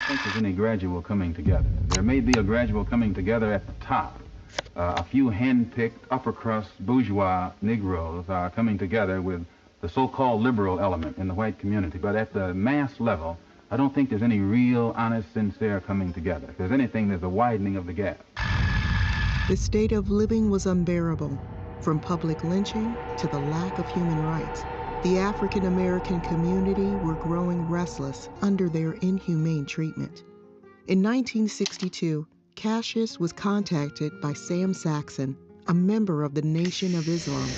Think there's any gradual coming together. There may be a gradual coming together at the top. A few hand-picked upper-crust bourgeois Negroes are coming together with the so-called liberal element in the white community. But at the mass level, I don't think there's any real, honest, sincere coming together. If there's anything, there's a widening of the gap. The state of living was unbearable, from public lynching to the lack of human rights. The African American community were growing restless under their inhumane treatment. In 1962, Cassius was contacted by Sam Saxon, a member of the Nation of Islam.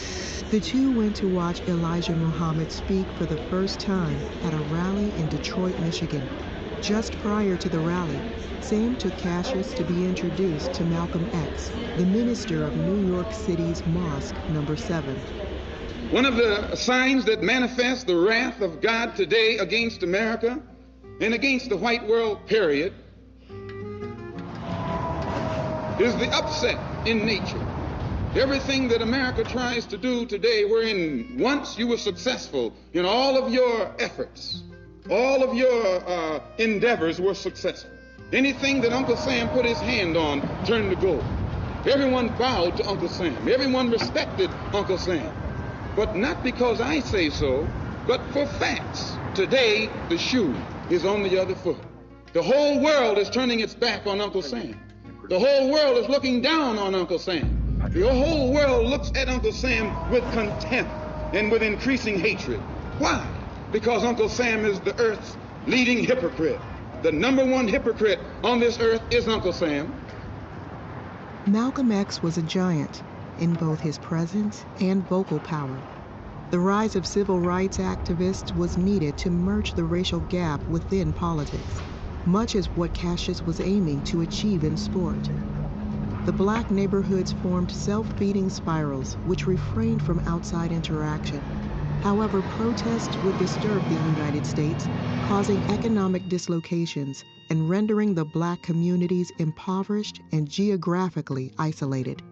The two went to watch Elijah Muhammad speak for the first time at a rally in Detroit, Michigan. Just prior to the rally, Sam took Cassius to be introduced to Malcolm X, the minister of New York City's Mosque Number 7. One of the signs that manifests the wrath of God today against America and against the white world, period, is the upset in nature. Everything that America tries to do today, wherein once you were successful in all of your efforts, all of your endeavors were successful. Anything that Uncle Sam put his hand on turned to gold. Everyone bowed to Uncle Sam. Everyone respected Uncle Sam. But not because I say so, but for facts. Today, the shoe is on the other foot. The whole world is turning its back on Uncle Sam. The whole world is looking down on Uncle Sam. The whole world looks at Uncle Sam with contempt and with increasing hatred. Why? Because Uncle Sam is the earth's leading hypocrite. The number one hypocrite on this earth is Uncle Sam. Malcolm X was a giant in both his presence and vocal power. The rise of civil rights activists was needed to merge the racial gap within politics, much as what Cassius was aiming to achieve in sport. The black neighborhoods formed self-feeding spirals which refrained from outside interaction. However, protests would disturb the United States, causing economic dislocations and rendering the black communities impoverished and geographically isolated.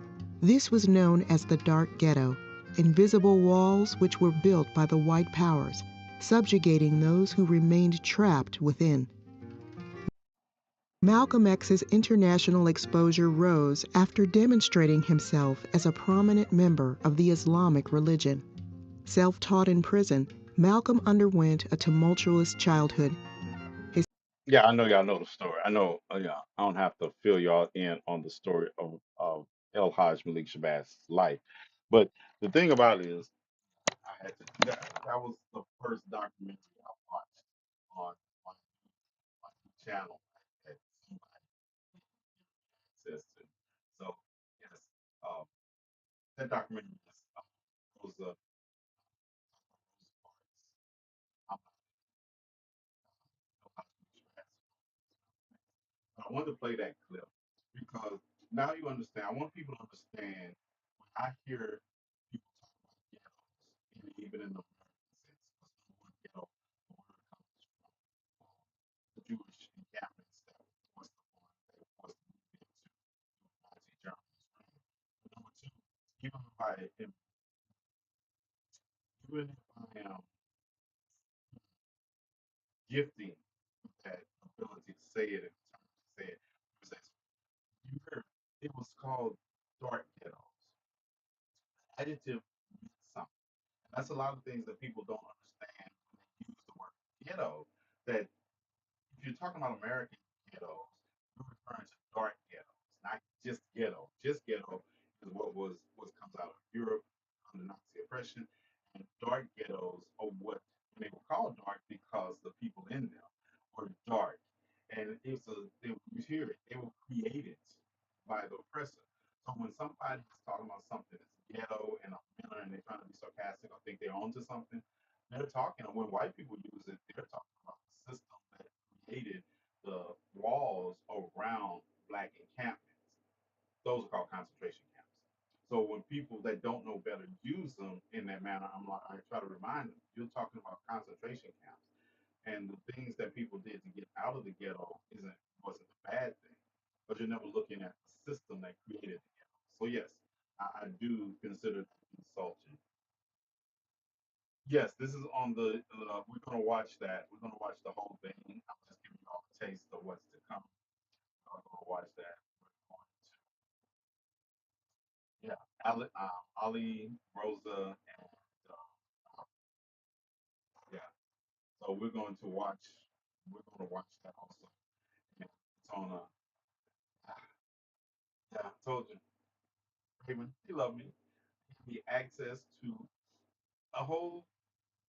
This was known as the Dark Ghetto, invisible walls which were built by the white powers, subjugating those who remained trapped within. Malcolm X's international exposure rose after demonstrating himself as a prominent member of the Islamic religion. Self-taught in prison, Malcolm underwent a tumultuous childhood. Yeah, I know y'all know the story. I know. Yeah, I don't have to fill y'all in on the story of El Hajj Malik Shabazz' life, but the thing about it is, I had to. That was the first documentary I watched on on my channel that somebody had access to. So yes, that documentary is was Rosa Parks. I'm not I wanted to play that clip because now you understand. I want people to understand when I hear people talk about ghettos, and even in the American sense, because the word ghetto, the word comes from the Jewish encampments that was the one that was moved into Nazi Germany's reign. But number two, even if I am, even if I am gifting with that ability to say it and terms to say it, because you heard it was called dark ghettos. Adjective means something. And that's a lot of things that people don't understand when they use the word ghetto. That if you're talking about American ghettos, you're referring to dark ghettos, not just ghetto. Just ghetto is what comes out of Europe under Nazi oppression, and dark ghettos are what and they were called dark because the people in them were dark, and you hear it, they were created by the oppressor. So when somebody is talking about something that's ghetto and a minor and they're trying to be sarcastic or think they're onto something, they're talking. When white people use it, they're talking about the system that created the walls around black encampments. Those are called concentration camps. So when people that don't know better use them in that manner, I try to remind them, you're talking about concentration camps, and the things that people did to get out of the ghetto wasn't a bad thing, but you're never looking at the system that created the ghetto. So yes, I do consider it insulting. Yes, this is on the. We're gonna watch that. We're gonna watch the whole thing. I'm just giving you all a taste of what's to come. We're gonna watch that. We're going to, yeah, Ali, Rosa, and yeah. So we're going to watch. We're going to watch that also. And it's on. Yeah, I told you, Raymond, he loved me. He gave me access to a whole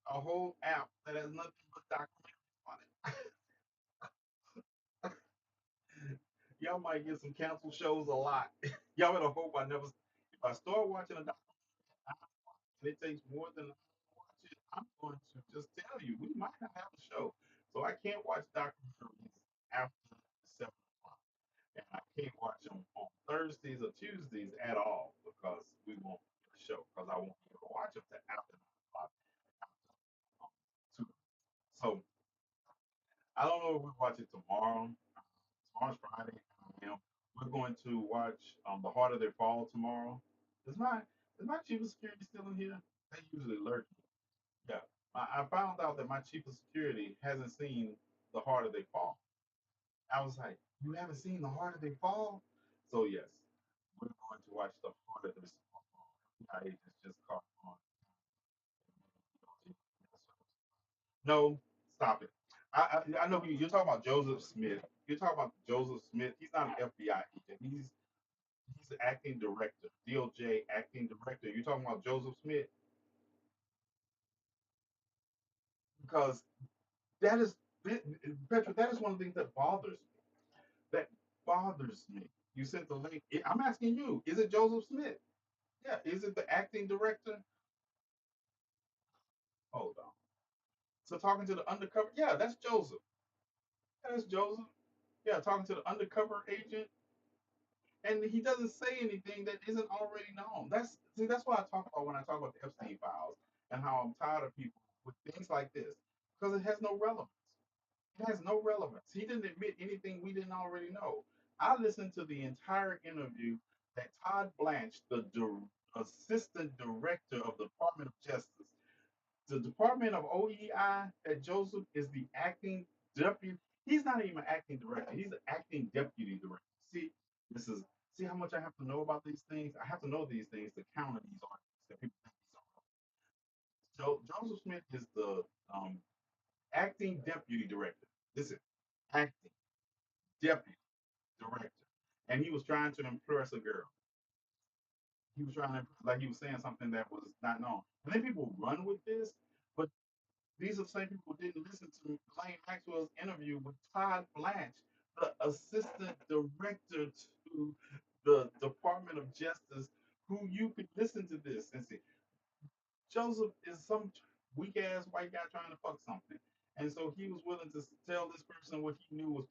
a whole app that has nothing but documentaries on it. Y'all might get some canceled shows a lot. Y'all better hope I never. If I start watching a documentary and it takes more than an hour to watch it, I'm going to just tell you we might not have a show. So I can't watch documentaries after 7 o'clock, and I can't watch them on Thursdays or Tuesdays at all because we won't get a show because I won't be able to watch them till after 9 o'clock. After, two. So I don't know if we watch it tomorrow. Tomorrow's Friday. We're going to watch The Harder They Fall tomorrow. Is my is my chief of security still in here? They usually alert me. Yeah. I found out that my chief of security hasn't seen The Harder They Fall. I was like, you haven't seen The Harder They Fall? So yes, we're going to watch The Harder They Fall. FBI agents just caught on. No, stop it. I know you're talking about Joseph Smith. You're talking about Joseph Smith. He's not an FBI agent. He's the acting director, DOJ acting director. You're talking about Joseph Smith because that is Petra. That is one of the things that bothers me. That bothers me. You sent the link. I'm asking you. Is it Joseph Smith? Yeah. Is it the acting director? Hold on. So talking to the undercover. Yeah, that's Joseph. Yeah, that's Joseph. Yeah, talking to the undercover agent, and he doesn't say anything that isn't already known. That's what I talk about when I talk about the Epstein files and how I'm tired of people with things like this because it has no relevance. It has no relevance. He didn't admit anything we didn't already know. I listened to the entire interview that Todd Blanche, the assistant director of the Department of Justice, the Department of OEI, that Joseph is the acting deputy. He's not even acting director. He's the acting deputy director. See, this is see how much I have to know about these things. I have to know these things to counter these arguments that people think these are. Joseph Smith is the acting deputy director. This is acting deputy director, and he was trying to impress a girl. He was trying to like he was saying something that was not known. And then people run with this, but these are the same people who didn't listen to Lane Maxwell's interview with Todd Blanche, the assistant director to the Department of Justice, who you could listen to this and say Joseph is some weak ass white guy trying to fuck something, and so he was willing to tell this person what he knew was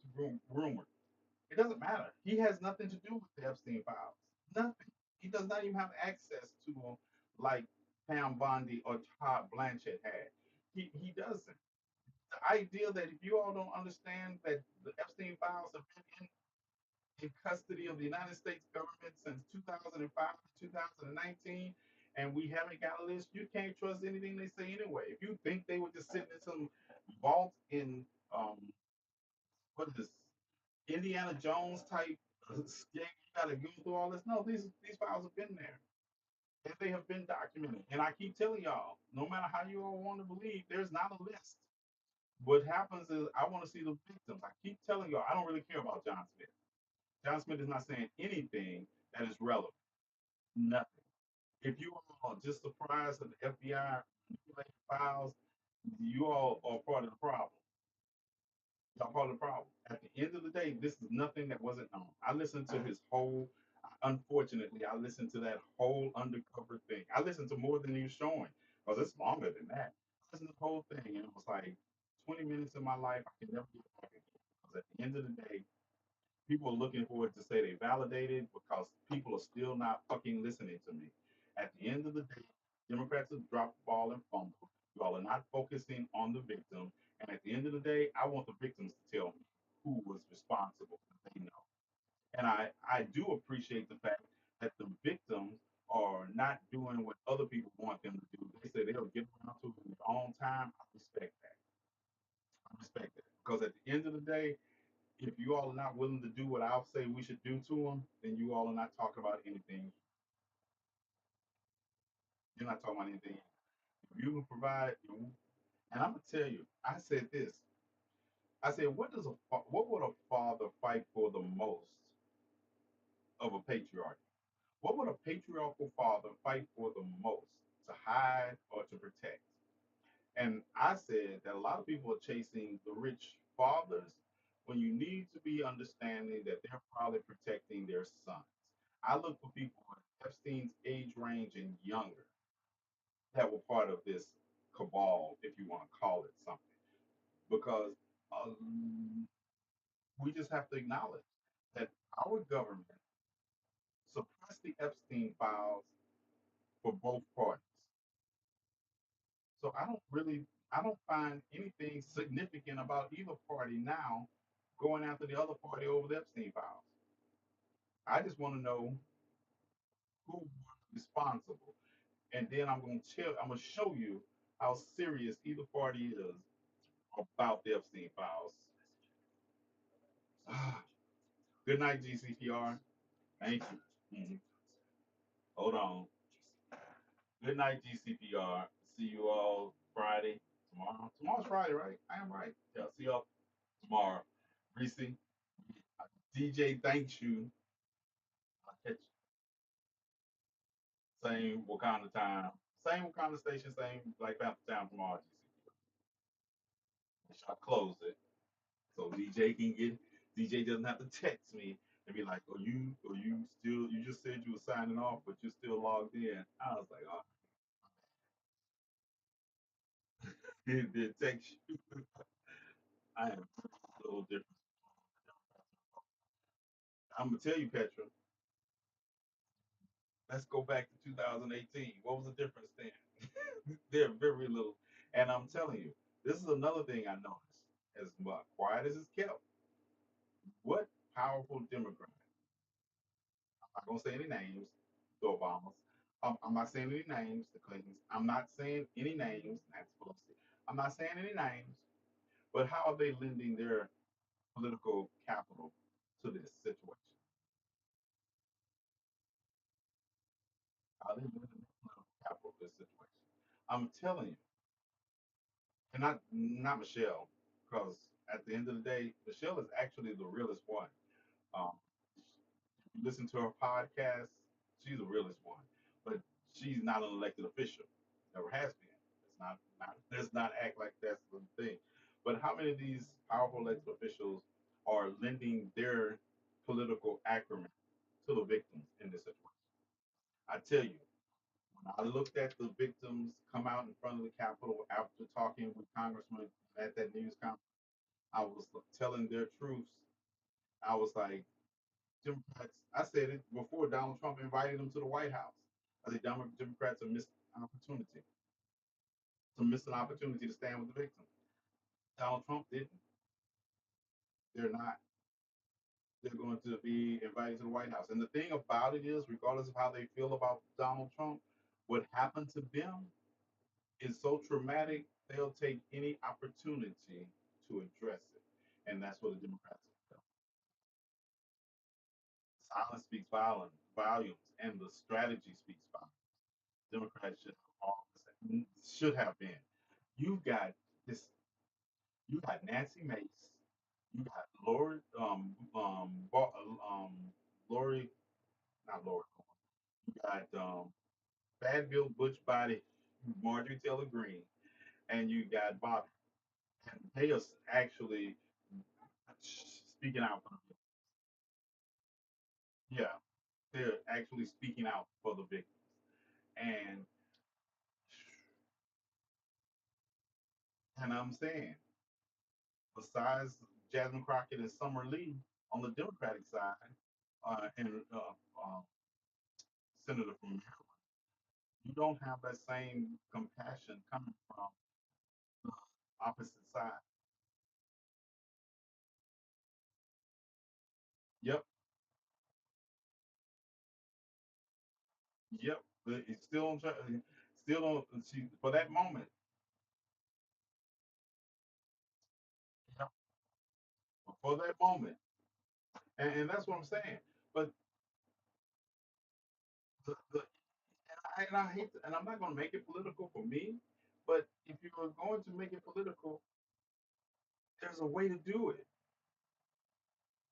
rumor. It doesn't matter. He has nothing to do with the Epstein files. Nothing. He does not even have access to them like Pam Bondi or Todd Blanchett had. He doesn't. The idea that if you all don't understand that the Epstein files have been in custody of the United States government since 2005 to 2019, and we haven't got a list, you can't trust anything they say anyway. If you think they were just sitting in some vault in what is this, Indiana Jones type you got to go through all this. No, these files have been there and they have been documented. And I keep telling y'all, no matter how you all want to believe, there's not a list. What happens is I want to see the victims. I keep telling y'all, I don't really care about John Smith. John Smith is not saying anything that is relevant. Nothing. If you all are just surprised that the FBI manipulated files, you all are part of the problem. Y'all part of the problem. At the end of the day, this is nothing that wasn't known. I listened to his whole. Unfortunately, I listened to that whole undercover thing. I listened to more than he was showing because it's longer than that. I listened to the whole thing, and it was like 20 minutes of my life I can never get back again. Because at the end of the day, people are looking for it to say they validated because people are still not fucking listening to me. At the end of the day, Democrats have dropped the ball and fumbled. You all are not focusing on the victim. And at the end of the day, I want the victims to tell me who was responsible. They know. And I do appreciate the fact that the victims are not doing what other people want them to do. They say they'll get around to it in their own time. I respect that. I respect that. Because at the end of the day, if you all are not willing to do what I'll say we should do to them, then you all are not talking about anything. You're not talking about anything. If you can provide, and I'm gonna tell you, I said this. I said, what would a father fight for the most of a patriarch? What would a patriarchal father fight for the most to hide or to protect? And I said that a lot of people are chasing the rich fathers when you need to be understanding that they're probably protecting their sons. I look for people in Epstein's age range and younger that were part of this cabal, if you want to call it something, because um, we just have to acknowledge that our government suppressed the Epstein files for both parties. So I don't find anything significant about either party now going after the other party over the Epstein files. I just want to know who was responsible, and then I'm gonna show you how serious either party is about the Epstein files. Good night, GCPR. Thank you. Mhm. Hold on. Good night, GCPR. See you all Friday tomorrow. Tomorrow's Friday, right? I am right. Yeah. See y'all tomorrow. Reese, DJ, thanks you. I'll catch you. Same Wakanda time. Same Wakanda station, same Black Panther time tomorrow. GC. I'll close it so DJ can get. DJ doesn't have to text me and be like, you still? You just said you were signing off, but you're still logged in." I was like, "Oh, he did text you." I am a little different. I'm gonna tell you, Petra. Let's go back to 2018. What was the difference then? They're very little. And I'm telling you, this is another thing I noticed. As quiet as it's kept, what powerful Democrat, I'm not going to say any names, the Obamas, I'm not saying any names, the Clintons, I'm not saying any names, Nancy Pelosi, I'm not saying any names, but how are they lending their political capital to this situation? How are they lending their political capital to this situation? I'm telling you, and not Michelle, because at the end of the day, Michelle is actually the realest one. Um, if you listen to her podcast, she's the realest one, but she's not an elected official. Never has been. Let's not act like that's the thing. But how many of these powerful elected officials are lending their political acumen to the victims in this situation? I tell you, when I looked at the victims come out in front of the Capitol after talking with congressmen at that news conference, I was telling their truths. I was like, Democrats, I said it before Donald Trump invited them to the White House. I said, Democrats are missed an opportunity to miss an opportunity to stand with the victim. Donald Trump didn't. They're not. They're going to be invited to the White House. And the thing about it is, regardless of how they feel about Donald Trump, what happened to them is so traumatic, they'll take any opportunity to address it. And that's what the Democrats have done. Silence speaks volumes, and the strategy speaks volumes. Democrats should have should have been. You've got this. You got Nancy Mace. You got Lori, not Lori. You got Bad Bill Butch Body, Marjorie Taylor Greene, and you got Bobby. And they are actually speaking out for the yeah, they're actually speaking out for the victims. And I'm saying, besides Jasmine Crockett and Summer Lee on the Democratic side, and Senator from Maryland, you don't have that same compassion coming from the opposite side. Yep, yep. But it's still on. Still on. She for that moment. Yep, for that moment, and that's what I'm saying. But the and I hate, and I'm not going to make it political for me. But if you're going to make it political, there's a way to do it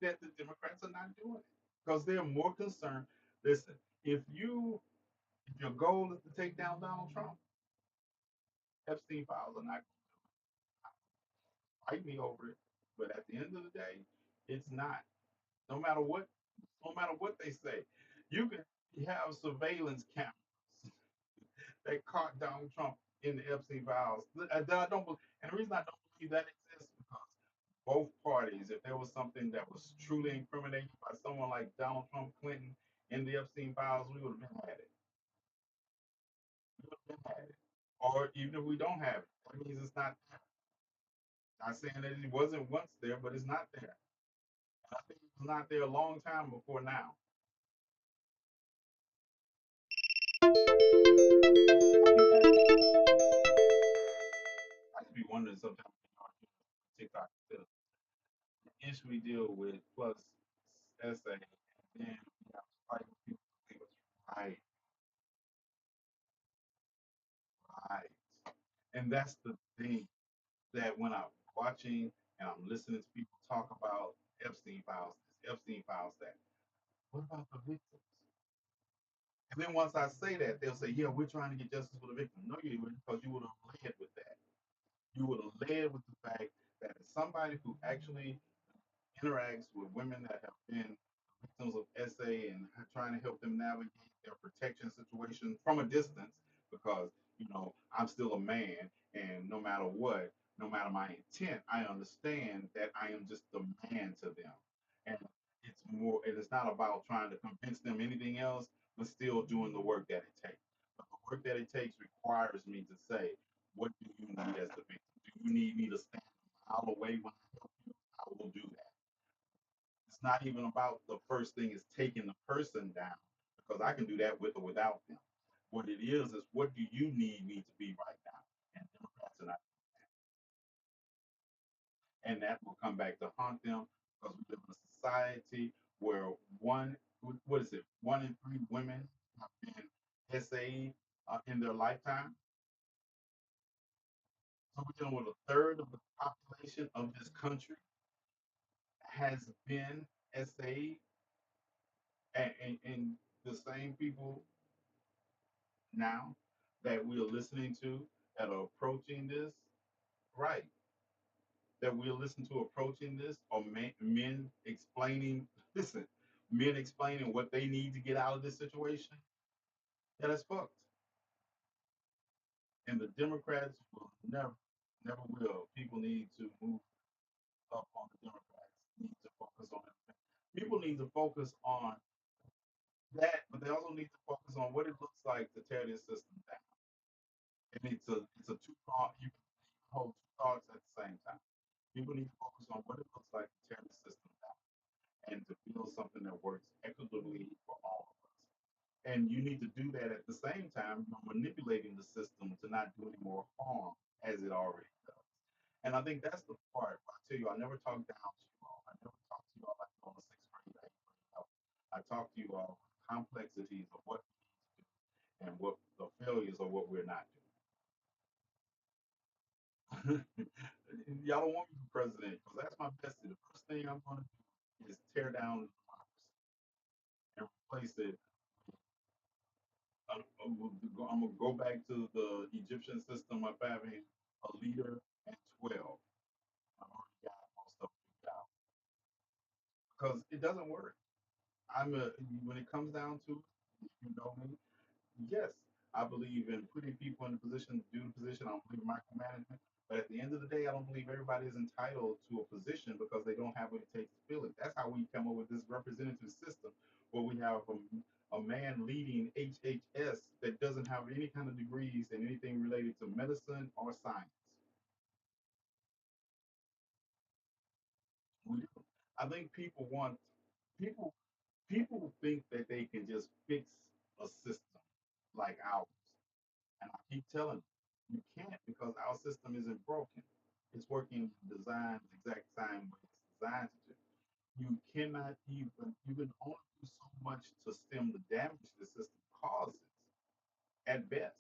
that the Democrats are not doing it because they're more concerned. Listen, if your goal is to take down Donald Trump, Epstein files are not going to fight me over it. But at the end of the day, it's not. No matter what, no matter what they say, you can have surveillance cameras that caught Donald Trump in the Epstein files. That I don't believe, and the reason I don't believe that exists because both parties, if there was something that was truly incriminating by someone like Donald Trump Clinton in the Epstein files, we would have been at it. We would have been at it. Or even if we don't have it, that means it's not there. Not saying that it wasn't once there, but it's not there. And I think it was not there a long time before now. I just be wondering sometimes, TikTok, the issue we deal with plus essay, and then we have to fight with people to believe it's right, right. And that's the thing that when I'm watching and I'm listening to people talk about Epstein files, this Epstein files, that what about the victims? And then once I say that, they'll say, "Yeah, we're trying to get justice for the victim." No, you wouldn't, because you would have led with that. You would have led with the fact that as somebody who actually interacts with women that have been victims of SA and trying to help them navigate their protection situation from a distance, because I'm still a man, and no matter what, no matter my intent, I understand that I am just a man to them. And it's not about trying to convince them anything else, but still doing the work that it takes. But the work that it takes requires me to say, what do you need as the victim? Do you need me to stand a mile away when I help you? I will do that. It's not even about the first thing is taking the person down, because I can do that with or without them. What it is what do you need me to be right now? And Democrats are not, and that will come back to haunt them because we live in a society where what is it, 1 in 3 women have been SA'd in their lifetime. So we're dealing with a third of the population of this country has been SA'd, and the same people now that we are listening to that are approaching this, right? That we're listening to approaching this are men explaining, listen, men explaining what they need to get out of this situation. Yeah, that's fucked. And the Democrats will never will. People need to move up on the Democrats. Need to focus on it. People need to focus on that, but they also need to focus on what it looks like to tear this system down. And it's a two prong. You can hold two thoughts at the same time. People need to focus on what it looks like to tear the system down and to build something that works equitably for all of us. And you need to do that at the same time. You're manipulating the system to not do any more harm as it already does. And I think that's the part. I tell you, I never talk down to you all. I never talk to you all like on the sixth grade, eighth grade level. I talk to you all complexities of what we need to do and what the failures of what we're not doing. Y'all don't want me for president because that's my bestie. The first thing I'm going to do is tear down the democracy and replace it. I'm gonna go back to the Egyptian system of having a leader and 12. I've already got most of it figured out because it doesn't work. When it comes down to it, if you know me, yes, I believe in putting people in the position to do the position. I don't believe in micromanagement. But at the end of the day, I don't believe everybody is entitled to a position because they don't have what it takes to fill it. That's how we come up with this representative system where we have a man leading HHS that doesn't have any kind of degrees in anything related to medicine or science. We do. I think people people think that they can just fix a system like ours. And I keep telling them, you can't because our system isn't broken. It's working designed the exact same way it's designed to do. You cannot even, you can only do so much to stem the damage the system causes at best.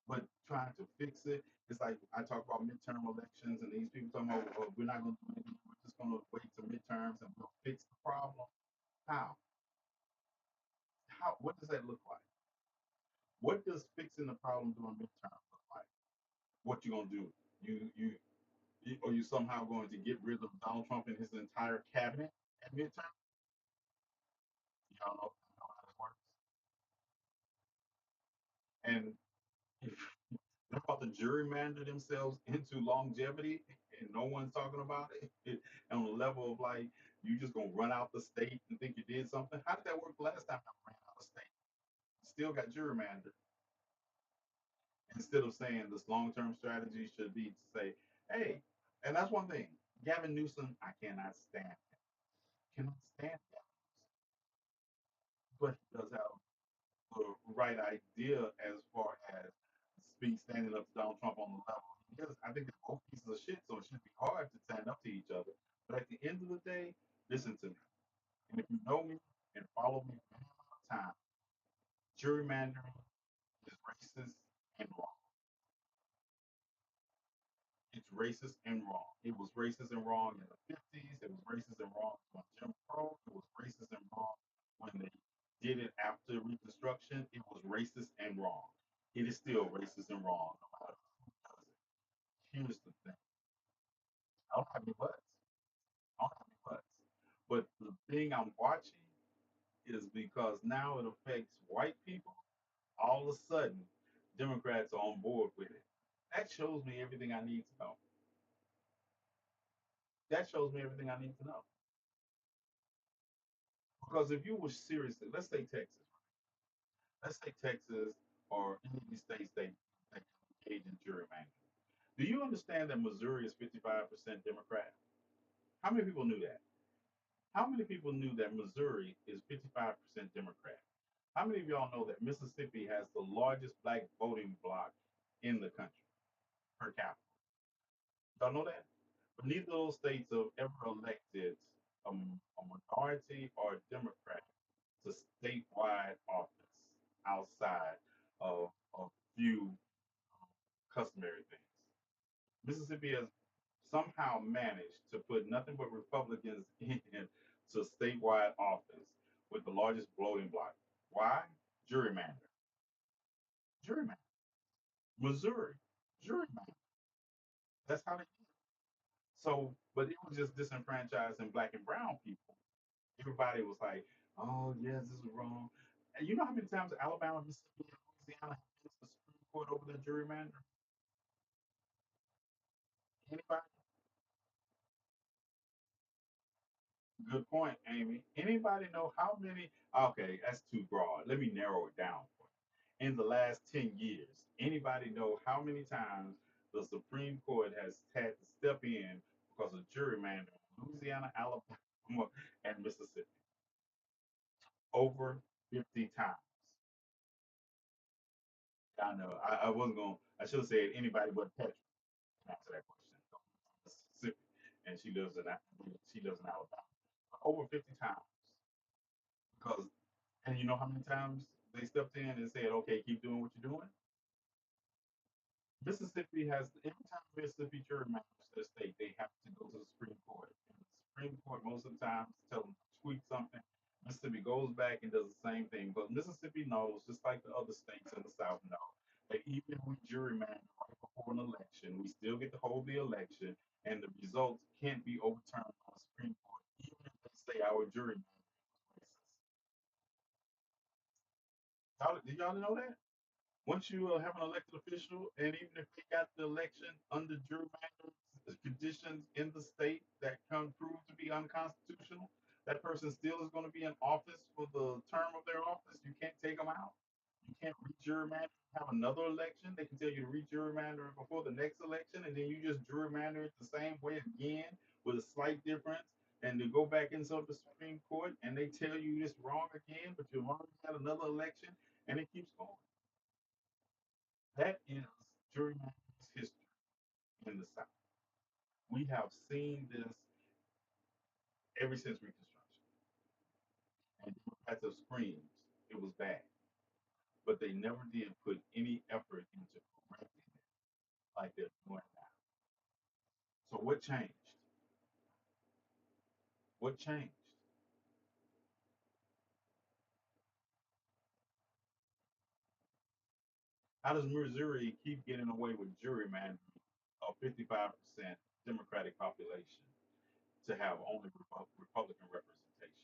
But trying to fix it, it's like I talk about midterm elections and these people talking about, well, we're not going to do anything. We're just going to wait to midterms and we'll fix the problem. How? What does that look like? What does fixing the problem during midterm look like? What you gonna do? Are you somehow going to get rid of Donald Trump and his entire cabinet at midterm? Y'all know how this works. And if they're about to gerrymander themselves into longevity and no one's talking about it, on the level of like you just gonna run out the state and think you did something. How did that work last time I ran out of state? Still got gerrymandered. Instead of saying this long-term strategy should be to say, hey, and that's one thing. Gavin Newsom, I cannot stand him. Cannot stand Gavin Newsom. But he does have the right idea as far as standing up to Donald Trump on the level he is. I think they're both pieces of shit, so it shouldn't be hard to stand up to each other. But at the end of the day, listen to me. And if you know me and follow me for any amount of time, gerrymandering is racist and wrong. It's racist and wrong. It was racist and wrong in the 50s. It was racist and wrong when Jim Crow. It was racist and wrong when they did it after Reconstruction. It was racist and wrong. It is still racist and wrong no matter who does it. Here's the thing. I don't have any buts. I don't have any buts. But the thing I'm watching is because now it affects white people, all of a sudden, Democrats are on board with it. That shows me everything I need to know. That shows me everything I need to know. Because if you were seriously, let's say Texas, let's say Texas or any of these states that engage in gerrymandering. Do you understand that Missouri is 55% Democrat? How many people knew that? How many people knew that Missouri is 55% Democrat? How many of y'all know that Mississippi has the largest black voting bloc in the country per capita? Y'all know that? But neither of those states have ever elected a minority or a Democrat to statewide office outside of a few customary things. Mississippi has somehow managed to put nothing but Republicans in to statewide office with the largest voting bloc. Why? Gerrymander. Gerrymander. Missouri. Gerrymander. That's how they did it. So, but it was just disenfranchising black and brown people. Everybody was like, oh, yes, this is wrong. And you know how many times Alabama, Mississippi Louisiana has the Supreme Court over the gerrymander? Anybody? Good point, Amy. Anybody know how many? Okay, that's too broad. Let me narrow it down for you. In the last 10 years, anybody know how many times the Supreme Court has had to step in because of gerrymandering in Louisiana, Alabama, and Mississippi? Over 50 times. I know. I wasn't going to, I should have said anybody but Petra can answer that question. Mississippi, and she lives in Alabama. Over 50 times. Because And you know how many times they stepped in and said, okay, keep doing what you're doing? Mississippi has, every time Mississippi gerrymanders their state, they have to go to the Supreme Court. And the Supreme Court, most of the time, tell them to tweak something. Mississippi goes back and does the same thing. But Mississippi knows, just like the other states in the South know, that even if we gerrymander right before an election, we still get to hold the election, and the results can't be overturned by the Supreme Court, even if they say our gerrymandering was racist. Did y'all know that? Once you have an elected official, and even if they got the election under gerrymandered conditions in the state that can prove to be unconstitutional, that person still is going to be in office for the term of their office. You can't take them out. You can't re-gerrymander, have another election. They can tell you to re-gerrymander before the next election, and then you just gerrymander it the same way again with a slight difference, and to go back inside the Supreme Court, and they tell you it's wrong again, but you've already had another election, and it keeps going. That is gerrymandering's history in the South. We have seen this ever since Reconstruction. And Democrats have screamed it was bad, but they never did put any effort into correcting it like they're doing now. So what changed? What changed? How does Missouri keep getting away with gerrymandering a 55% Democratic population to have only Republican representation?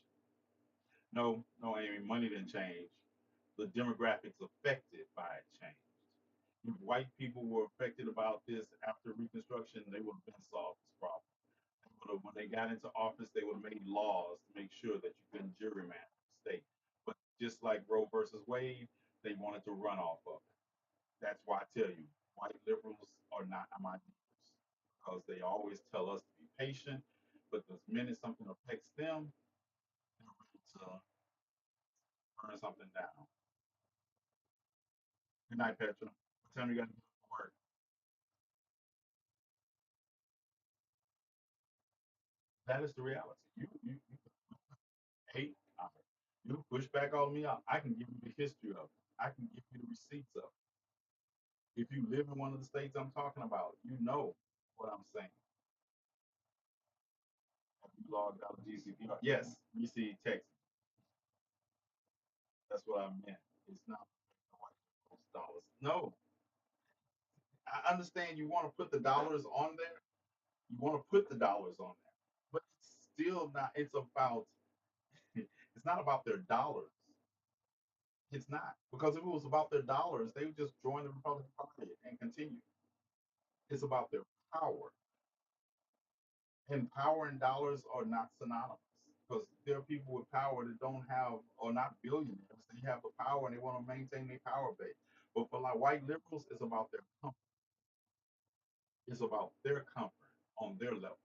No, no, Amy, money didn't change. The demographics affected by it changed. If white people were affected about this after Reconstruction, they would have been solved this problem. When they got into office, they would have made laws to make sure that you couldn't gerrymander the state. But just like Roe versus Wade, they wanted to run off of it. That's why I tell you, white liberals are not my neighbors because they always tell us to be patient. But the minute something affects them, they're ready to burn something down. Good night, Petra. What time you got to get to work? That is the reality. You hate you push back on me. I can give you the history of it. I can give you the receipts of it. If you live in one of the states I'm talking about, you know what I'm saying. Have you logged out of GCPR? Yes, you see Texas. That's what I meant. It's not those dollars. No, I understand you want to put the dollars on there. You want to put the dollars on there, but it's still not. It's about. It's not about their dollars. It's not because if it was about their dollars, they would just join the Republican Party and continue. It's about their power, and power and dollars are not synonymous. Because there are people with power that don't have, or not billionaires. They have the power and they want to maintain their power base. But for like white liberals, it's about their comfort. It's about their comfort on their level.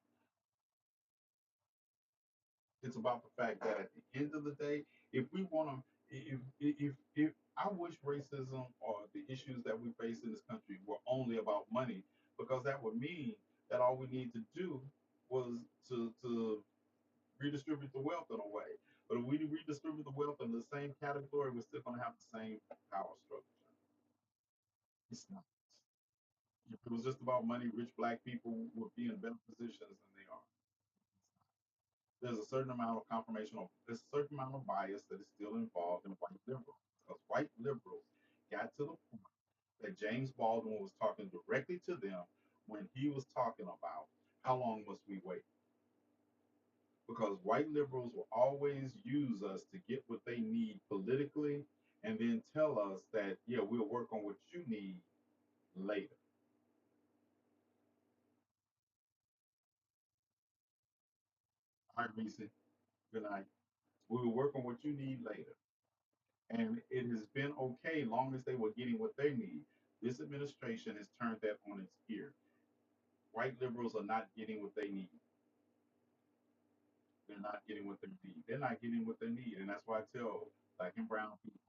It's about the fact that at the end of the day, if we want to, if I wish racism or the issues that we face in this country were only about money, because that would mean that all we need to do was to redistribute the wealth in a way. But if we redistribute the wealth in the same category, we're still going to have the same power structure. It's not. If it was just about money, rich black people would be in better positions than they are. There's a certain amount of there's a certain amount of bias that is still involved in white liberals. Because white liberals got to the point that James Baldwin was talking directly to them when he was talking about how long must we wait? Because white liberals will always use us to get what they need politically, and then tell us that, yeah, we'll work on what you need later. All right, Reese, good night. We will work on what you need later. And it has been okay long as they were getting what they need. This administration has turned that on its ear. White liberals are not getting what they need. They're not getting what they need. They're not getting what they need. And that's why I tell black and brown people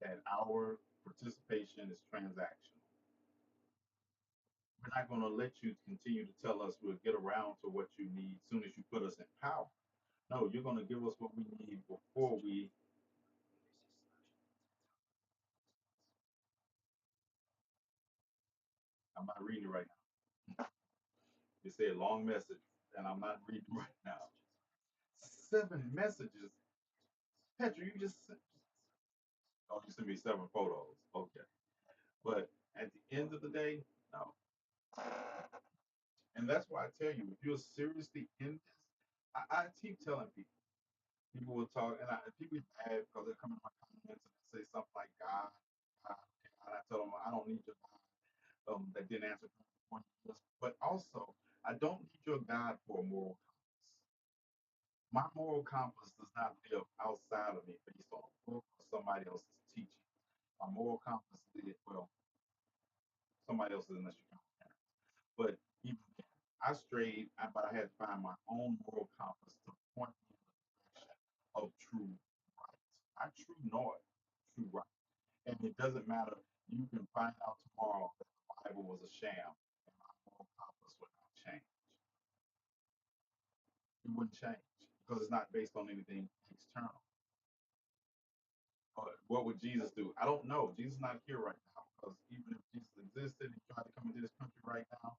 that our participation is transactional. We're not going to let you continue to tell us we'll get around to what you need as soon as you put us in power. No, you're going to give us what we need before we. I'm not reading it right now. You said long message, and I'm not reading right now. 7 messages. Petra, you just sent. Oh, you sent me 7 photos. Okay. But at the end of the day, no. And that's why I tell you, if you're seriously in this, I keep telling people. People will talk, and people get mad because they come in my comments and they say something like God, and I tell them I don't need your God. That didn't answer the point. But also, I don't need your God for a moral compass. My moral compass does not live outside of me based on a book or somebody else's teaching. My moral compass lives, well, somebody else's unless you count parents. But even then, I strayed, but I had to find my own moral compass to point me in the direction of true right. Not true north, true right. And it doesn't matter. You can find out tomorrow that the Bible was a sham and my moral compass would not change. It wouldn't change because it's not based on anything external. What would Jesus do? I don't know. Jesus is not here right now because even if Jesus existed and tried to come into this country right now,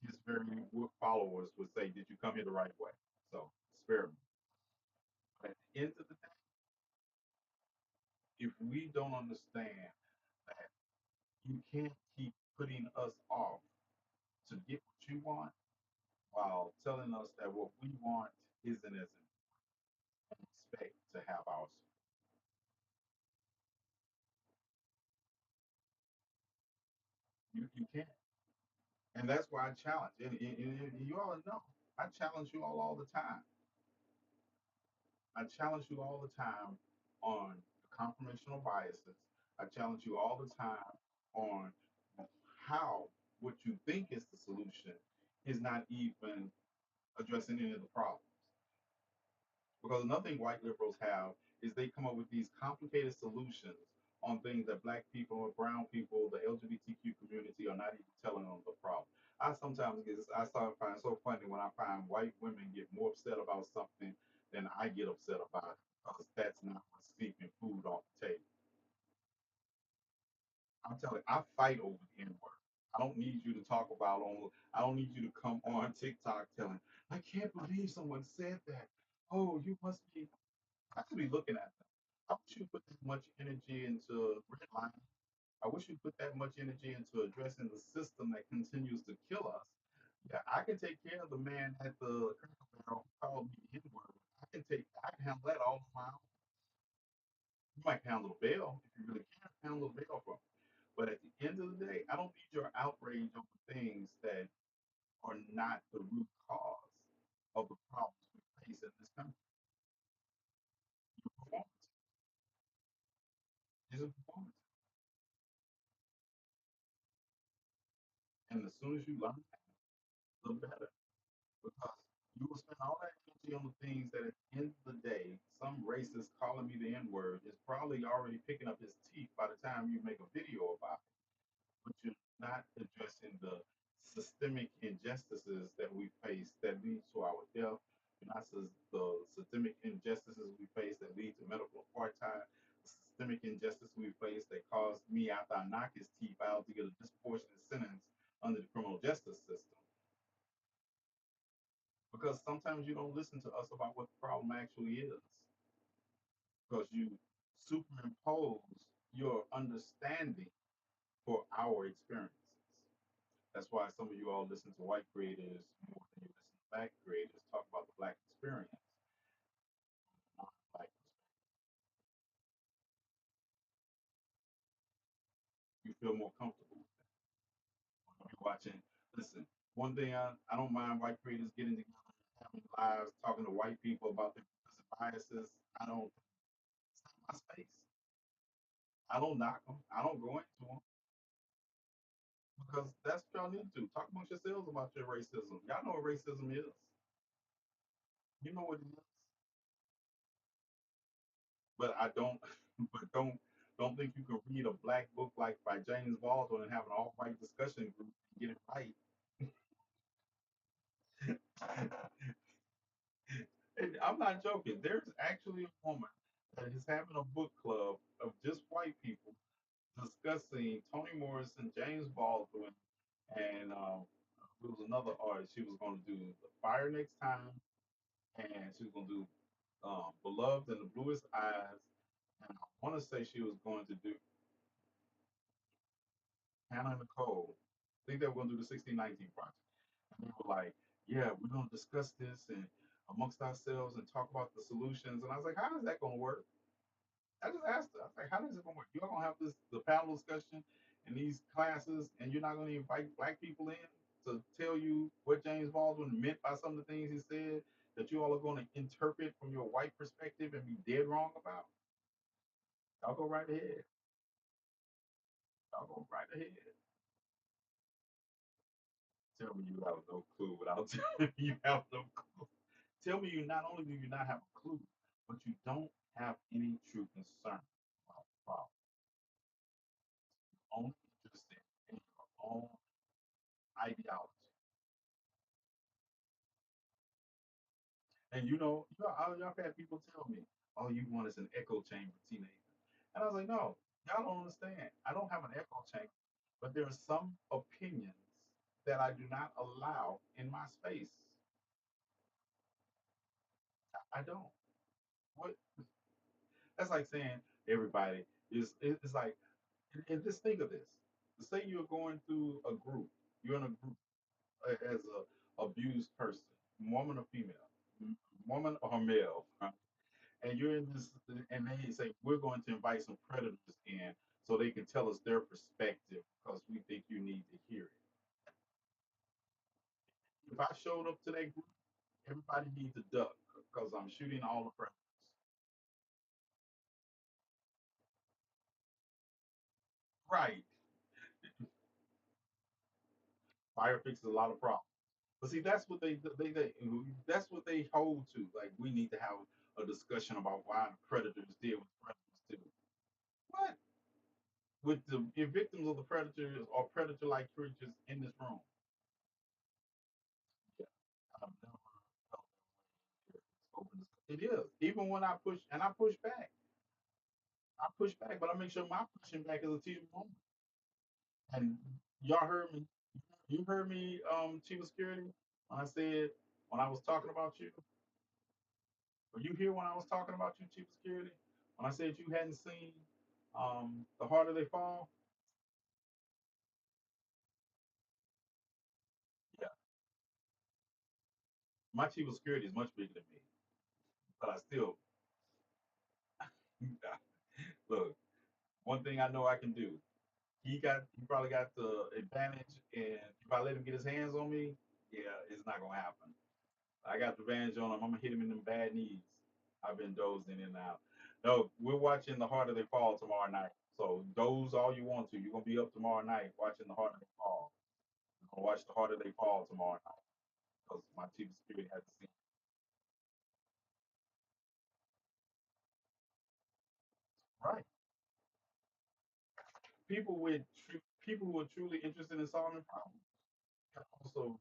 his very followers would say, "Did you come here the right way?" So spare me. But at the end of the day, if we don't understand that you can't keep putting us off to get what you want while telling us that what we want isn't as important and expect to have our support. You can't. And that's why I challenge. And you all know, I challenge you all the time. I challenge you all the time on confirmational biases. I challenge you all the time on how what you think is the solution is not even addressing any of the problems. Because another thing white liberals have is they come up with these complicated solutions on things that black people or brown people, the LGBTQ community are not even telling them the problem. I start finding so funny when I find white women get more upset about something than I get upset about it because that's not what's keeping food off the table. I'm telling you, I fight over the N word. I don't need you to talk about on. I don't need you to come on TikTok telling, I can't believe someone said that. Oh, you must be. I could be looking at them. I wish you put that much energy into redlining. I wish you put that much energy into addressing the system that continues to kill us. Yeah, I can take care of the man at the Cracker Barrel who called me the N-word. I can handle that all on my own. You might handle the bail if you really can handle the bail for me. But at the end of the day, I don't need your outrage over things that are not the root cause of the problems we face in this country. Your performance is a performance. And as soon as you learn that, the better. Because you will spend all that energy on the things that at the end of the day, some racist calling me the N word is probably already picking up his teeth by the time you make a video about it. But you're not addressing the systemic injustices that we face that lead to our death. You're not the systemic injustices we face that lead to medical apartheid, the systemic injustice we face that caused me after I knock his teeth out to get a disproportionate sentence under the criminal justice system. Because sometimes you don't listen to us about what the problem actually is because you superimpose your understanding for our experiences. That's why some of you all listen to white creators more than you listen to black creators talk about the black experience, not black perspective. feel more comfortable with that. When you're watching, listen, one thing I don't mind white creators getting together and having lives, talking to white people about their biases. I don't, it's not my space. I don't knock them. I don't go into them because that's what y'all need to talk amongst yourselves about your racism. Y'all know what racism is. You know what it is. But I don't, but don't think you can read a black book like by James Baldwin and have an all white discussion group and get it right. And I'm not joking. There's actually a woman that is having a book club of just white people discussing Toni Morrison, James Baldwin, and there was another artist. She was going to do The Fire Next Time, and she was going to do Beloved and the Bluest Eyes, and I want to say she was going to do Hannah Nicole. I think they were going to do the 1619 project. And they were like, yeah, we're going to discuss this and amongst ourselves and talk about the solutions. And I was like, how is that going to work? I just asked her. I was like, how is it going to work? You're going to have the panel discussion in these classes, and you're not going to invite black people in to tell you what James Baldwin meant by some of the things he said that you all are going to interpret from your white perspective and be dead wrong about? Y'all go right ahead. Y'all go right ahead. Tell me you have no clue without telling me you have no clue. Tell me you not only do you not have a clue, but you don't have any true concern about the problem. You're only interested in your own ideology. And y'all had people tell me, all you want is an echo chamber, TNathan. And I was like, no, y'all don't understand. I don't have an echo chamber, but there are some opinions that I do not allow in my space. I don't. What That's like saying everybody is. It's like, and just think of this. Say you're going through a group. You're in a group as a abused person, woman or female, woman or male, right? And you're in this, and they say we're going to invite some predators in so they can tell us their perspective because we think you need to hear it. If I showed up to that group, everybody needs to duck because I'm shooting all the predators. Right. Fire fixes a lot of problems. But see, that's what they that's what they hold to. Like we need to have a discussion about why the predators did what predators do. What? With the victims of the predators or predator-like creatures in this room? Yeah, I've never felt that way. It's open discussion. It is. Even when I push and I push back, but I make sure my pushing back is a teachable moment. And y'all heard me. You heard me, Chief of Security, when I said when I was talking about you. Were you here when I was talking about you, Chief of Security? When I said you hadn't seen The Harder They Fall? Yeah. My Chief of Security is much bigger than me. But I still, look, one thing I know I can do. He probably got the advantage, and if I let him get his hands on me, yeah, it's not gonna happen. I got the advantage on him. I'm gonna hit him in them bad knees. I've been dozing in and out. No, we're watching The Harder They Fall tomorrow night. So doze all you want to. You're gonna be up tomorrow night watching The Harder They Fall. We're gonna watch The Harder They Fall tomorrow night because my chief of security hasn't seen it. Right. People who are truly interested in solving problems can also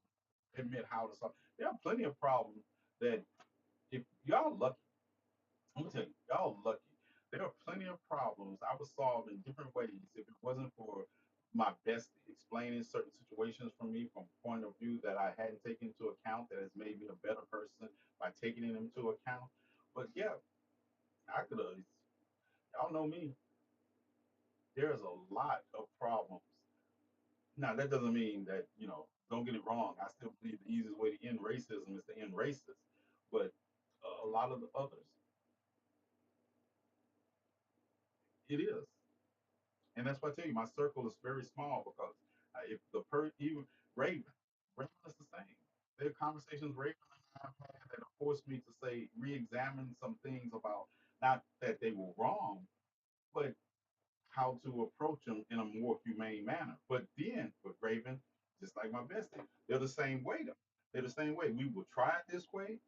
admit how to solve. There are plenty of problems that if y'all lucky, I'm gonna tell you, y'all lucky. There are plenty of problems I would solve in different ways if it wasn't for my best explaining certain situations for me from a point of view that I hadn't taken into account that has made me a better person by taking it into account. But yeah, I could have. Y'all know me. There's a lot of problems. Now that doesn't mean that don't get it wrong. I still believe the easiest way to end racism is to end racist, but a lot of the others, it is. And that's why I tell you, my circle is very small because if even Raven, Raven is the same. There are conversations Raven and I have had that have forced me to say, re-examine some things about not that they were wrong, but how to approach them in a more humane manner. But then with Raven, just like my bestie, they're the same way though. They're the same way. We will try it this way,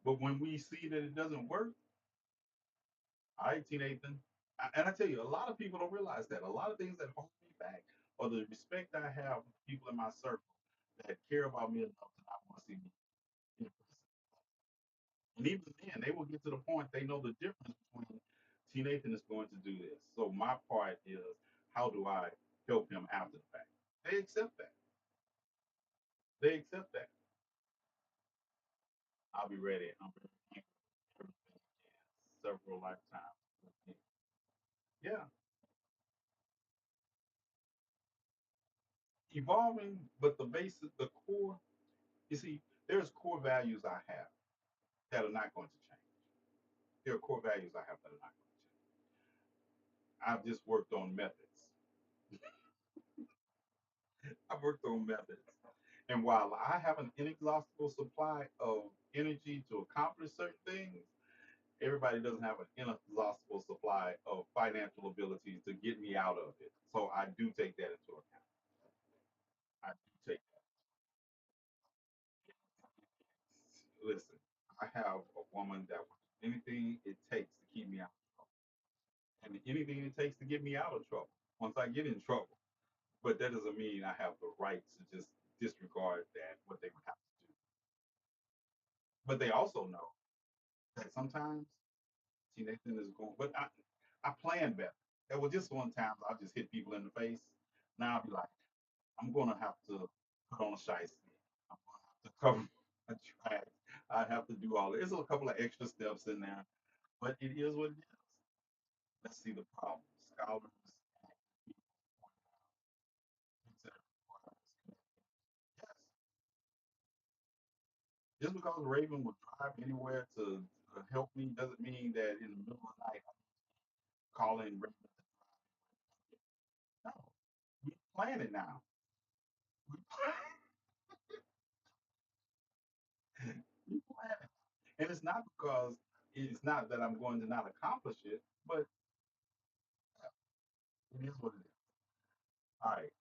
but when we see that it doesn't work, all right, TNathan. And I tell you, a lot of people don't realize that. A lot of things that hold me back are the respect I have for people in my circle that care about me enough to not want to see me in prison. And even then, they will get to the point they know the difference between TNathan is going to do this. So my part is, how do I help him after the fact? They accept that. They accept that. I'll be ready. I'm ready for everything again. Several lifetimes. Yeah, evolving, but the basic, the core. You see, there's core values I have that are not going to change. There are core values I have that are not going to change. I've just worked on methods. I've worked on methods. And while I have an inexhaustible supply of energy to accomplish certain things, everybody doesn't have an inexhaustible supply of financial abilities to get me out of it. So I do take that into account. I do take that. Listen, I have a woman that will do anything it takes to keep me out of trouble. And anything it takes to get me out of trouble once I get in trouble. But that doesn't mean I have the right to just disregard that, what they would have to do. But they also know that sometimes see Nathan is going, but I plan better. There was just one time I'll just hit people in the face. Now I'll be like, I'm gonna have to put on a shiesty. I'm gonna have to cover my tracks. I have to do all this. There's a couple of extra steps in there, but it is what it is. Let's see the problem. Scholars and people point out things that requires. Yes, just because Raven will drive anywhere to help me doesn't mean that in the middle of the night I'm calling Raven to drive. No, we plan it now. We plan, we plan it. And it's not because it's not that I'm going to not accomplish it, but it is what it is. All right,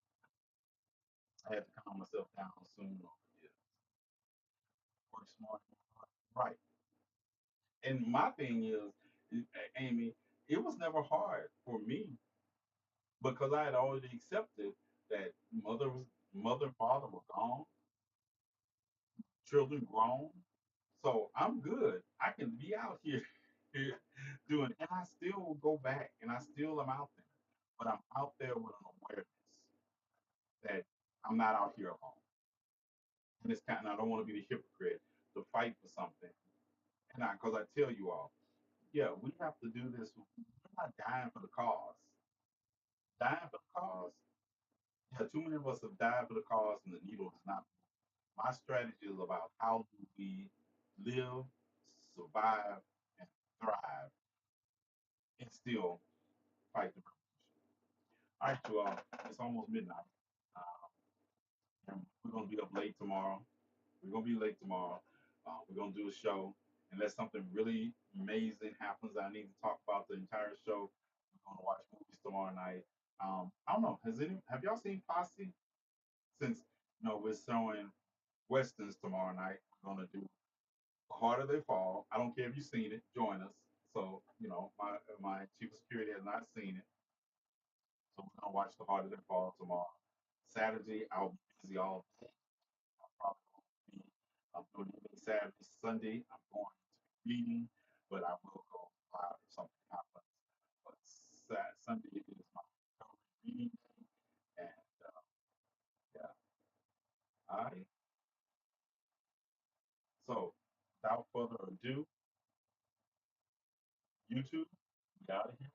I had to calm myself down soon. Yeah, work smart, right. And my thing is, Amy, it was never hard for me because I had already accepted that mother and father were gone, children grown. So I'm good. I can be out here, here doing, and I still will go back, and I still am out there, but I'm out there with an awareness that I'm not out here alone. And it's kind of, I don't want to be the hypocrite to fight for something, and I because I tell you all, yeah, we have to do this. We're not dying for the cause. Dying for the cause. Yeah, too many of us have died for the cause, and the needle is not. My strategy is about how do we live, survive, and thrive, and still fight the revolution. All right, you all. It's almost midnight. And we're gonna be up late tomorrow. We're gonna be late tomorrow. We're gonna do a show, unless something really amazing happens. I need to talk about the entire show. We're gonna watch movies tomorrow night. I don't know. Have y'all seen Posse? Since we're showing westerns tomorrow night. We're gonna do The Harder They Fall. I don't care if you've seen it. Join us. So my chief of security has not seen it, so we're gonna watch The Harder They Fall tomorrow. Saturday I'll be busy all day. I probably won't be doing anything Saturday. Sunday I'm going to be reading, but I will go live if something happens. But Sunday is my recovery reading day, and yeah. All right. So without further ado, YouTube, we out of here.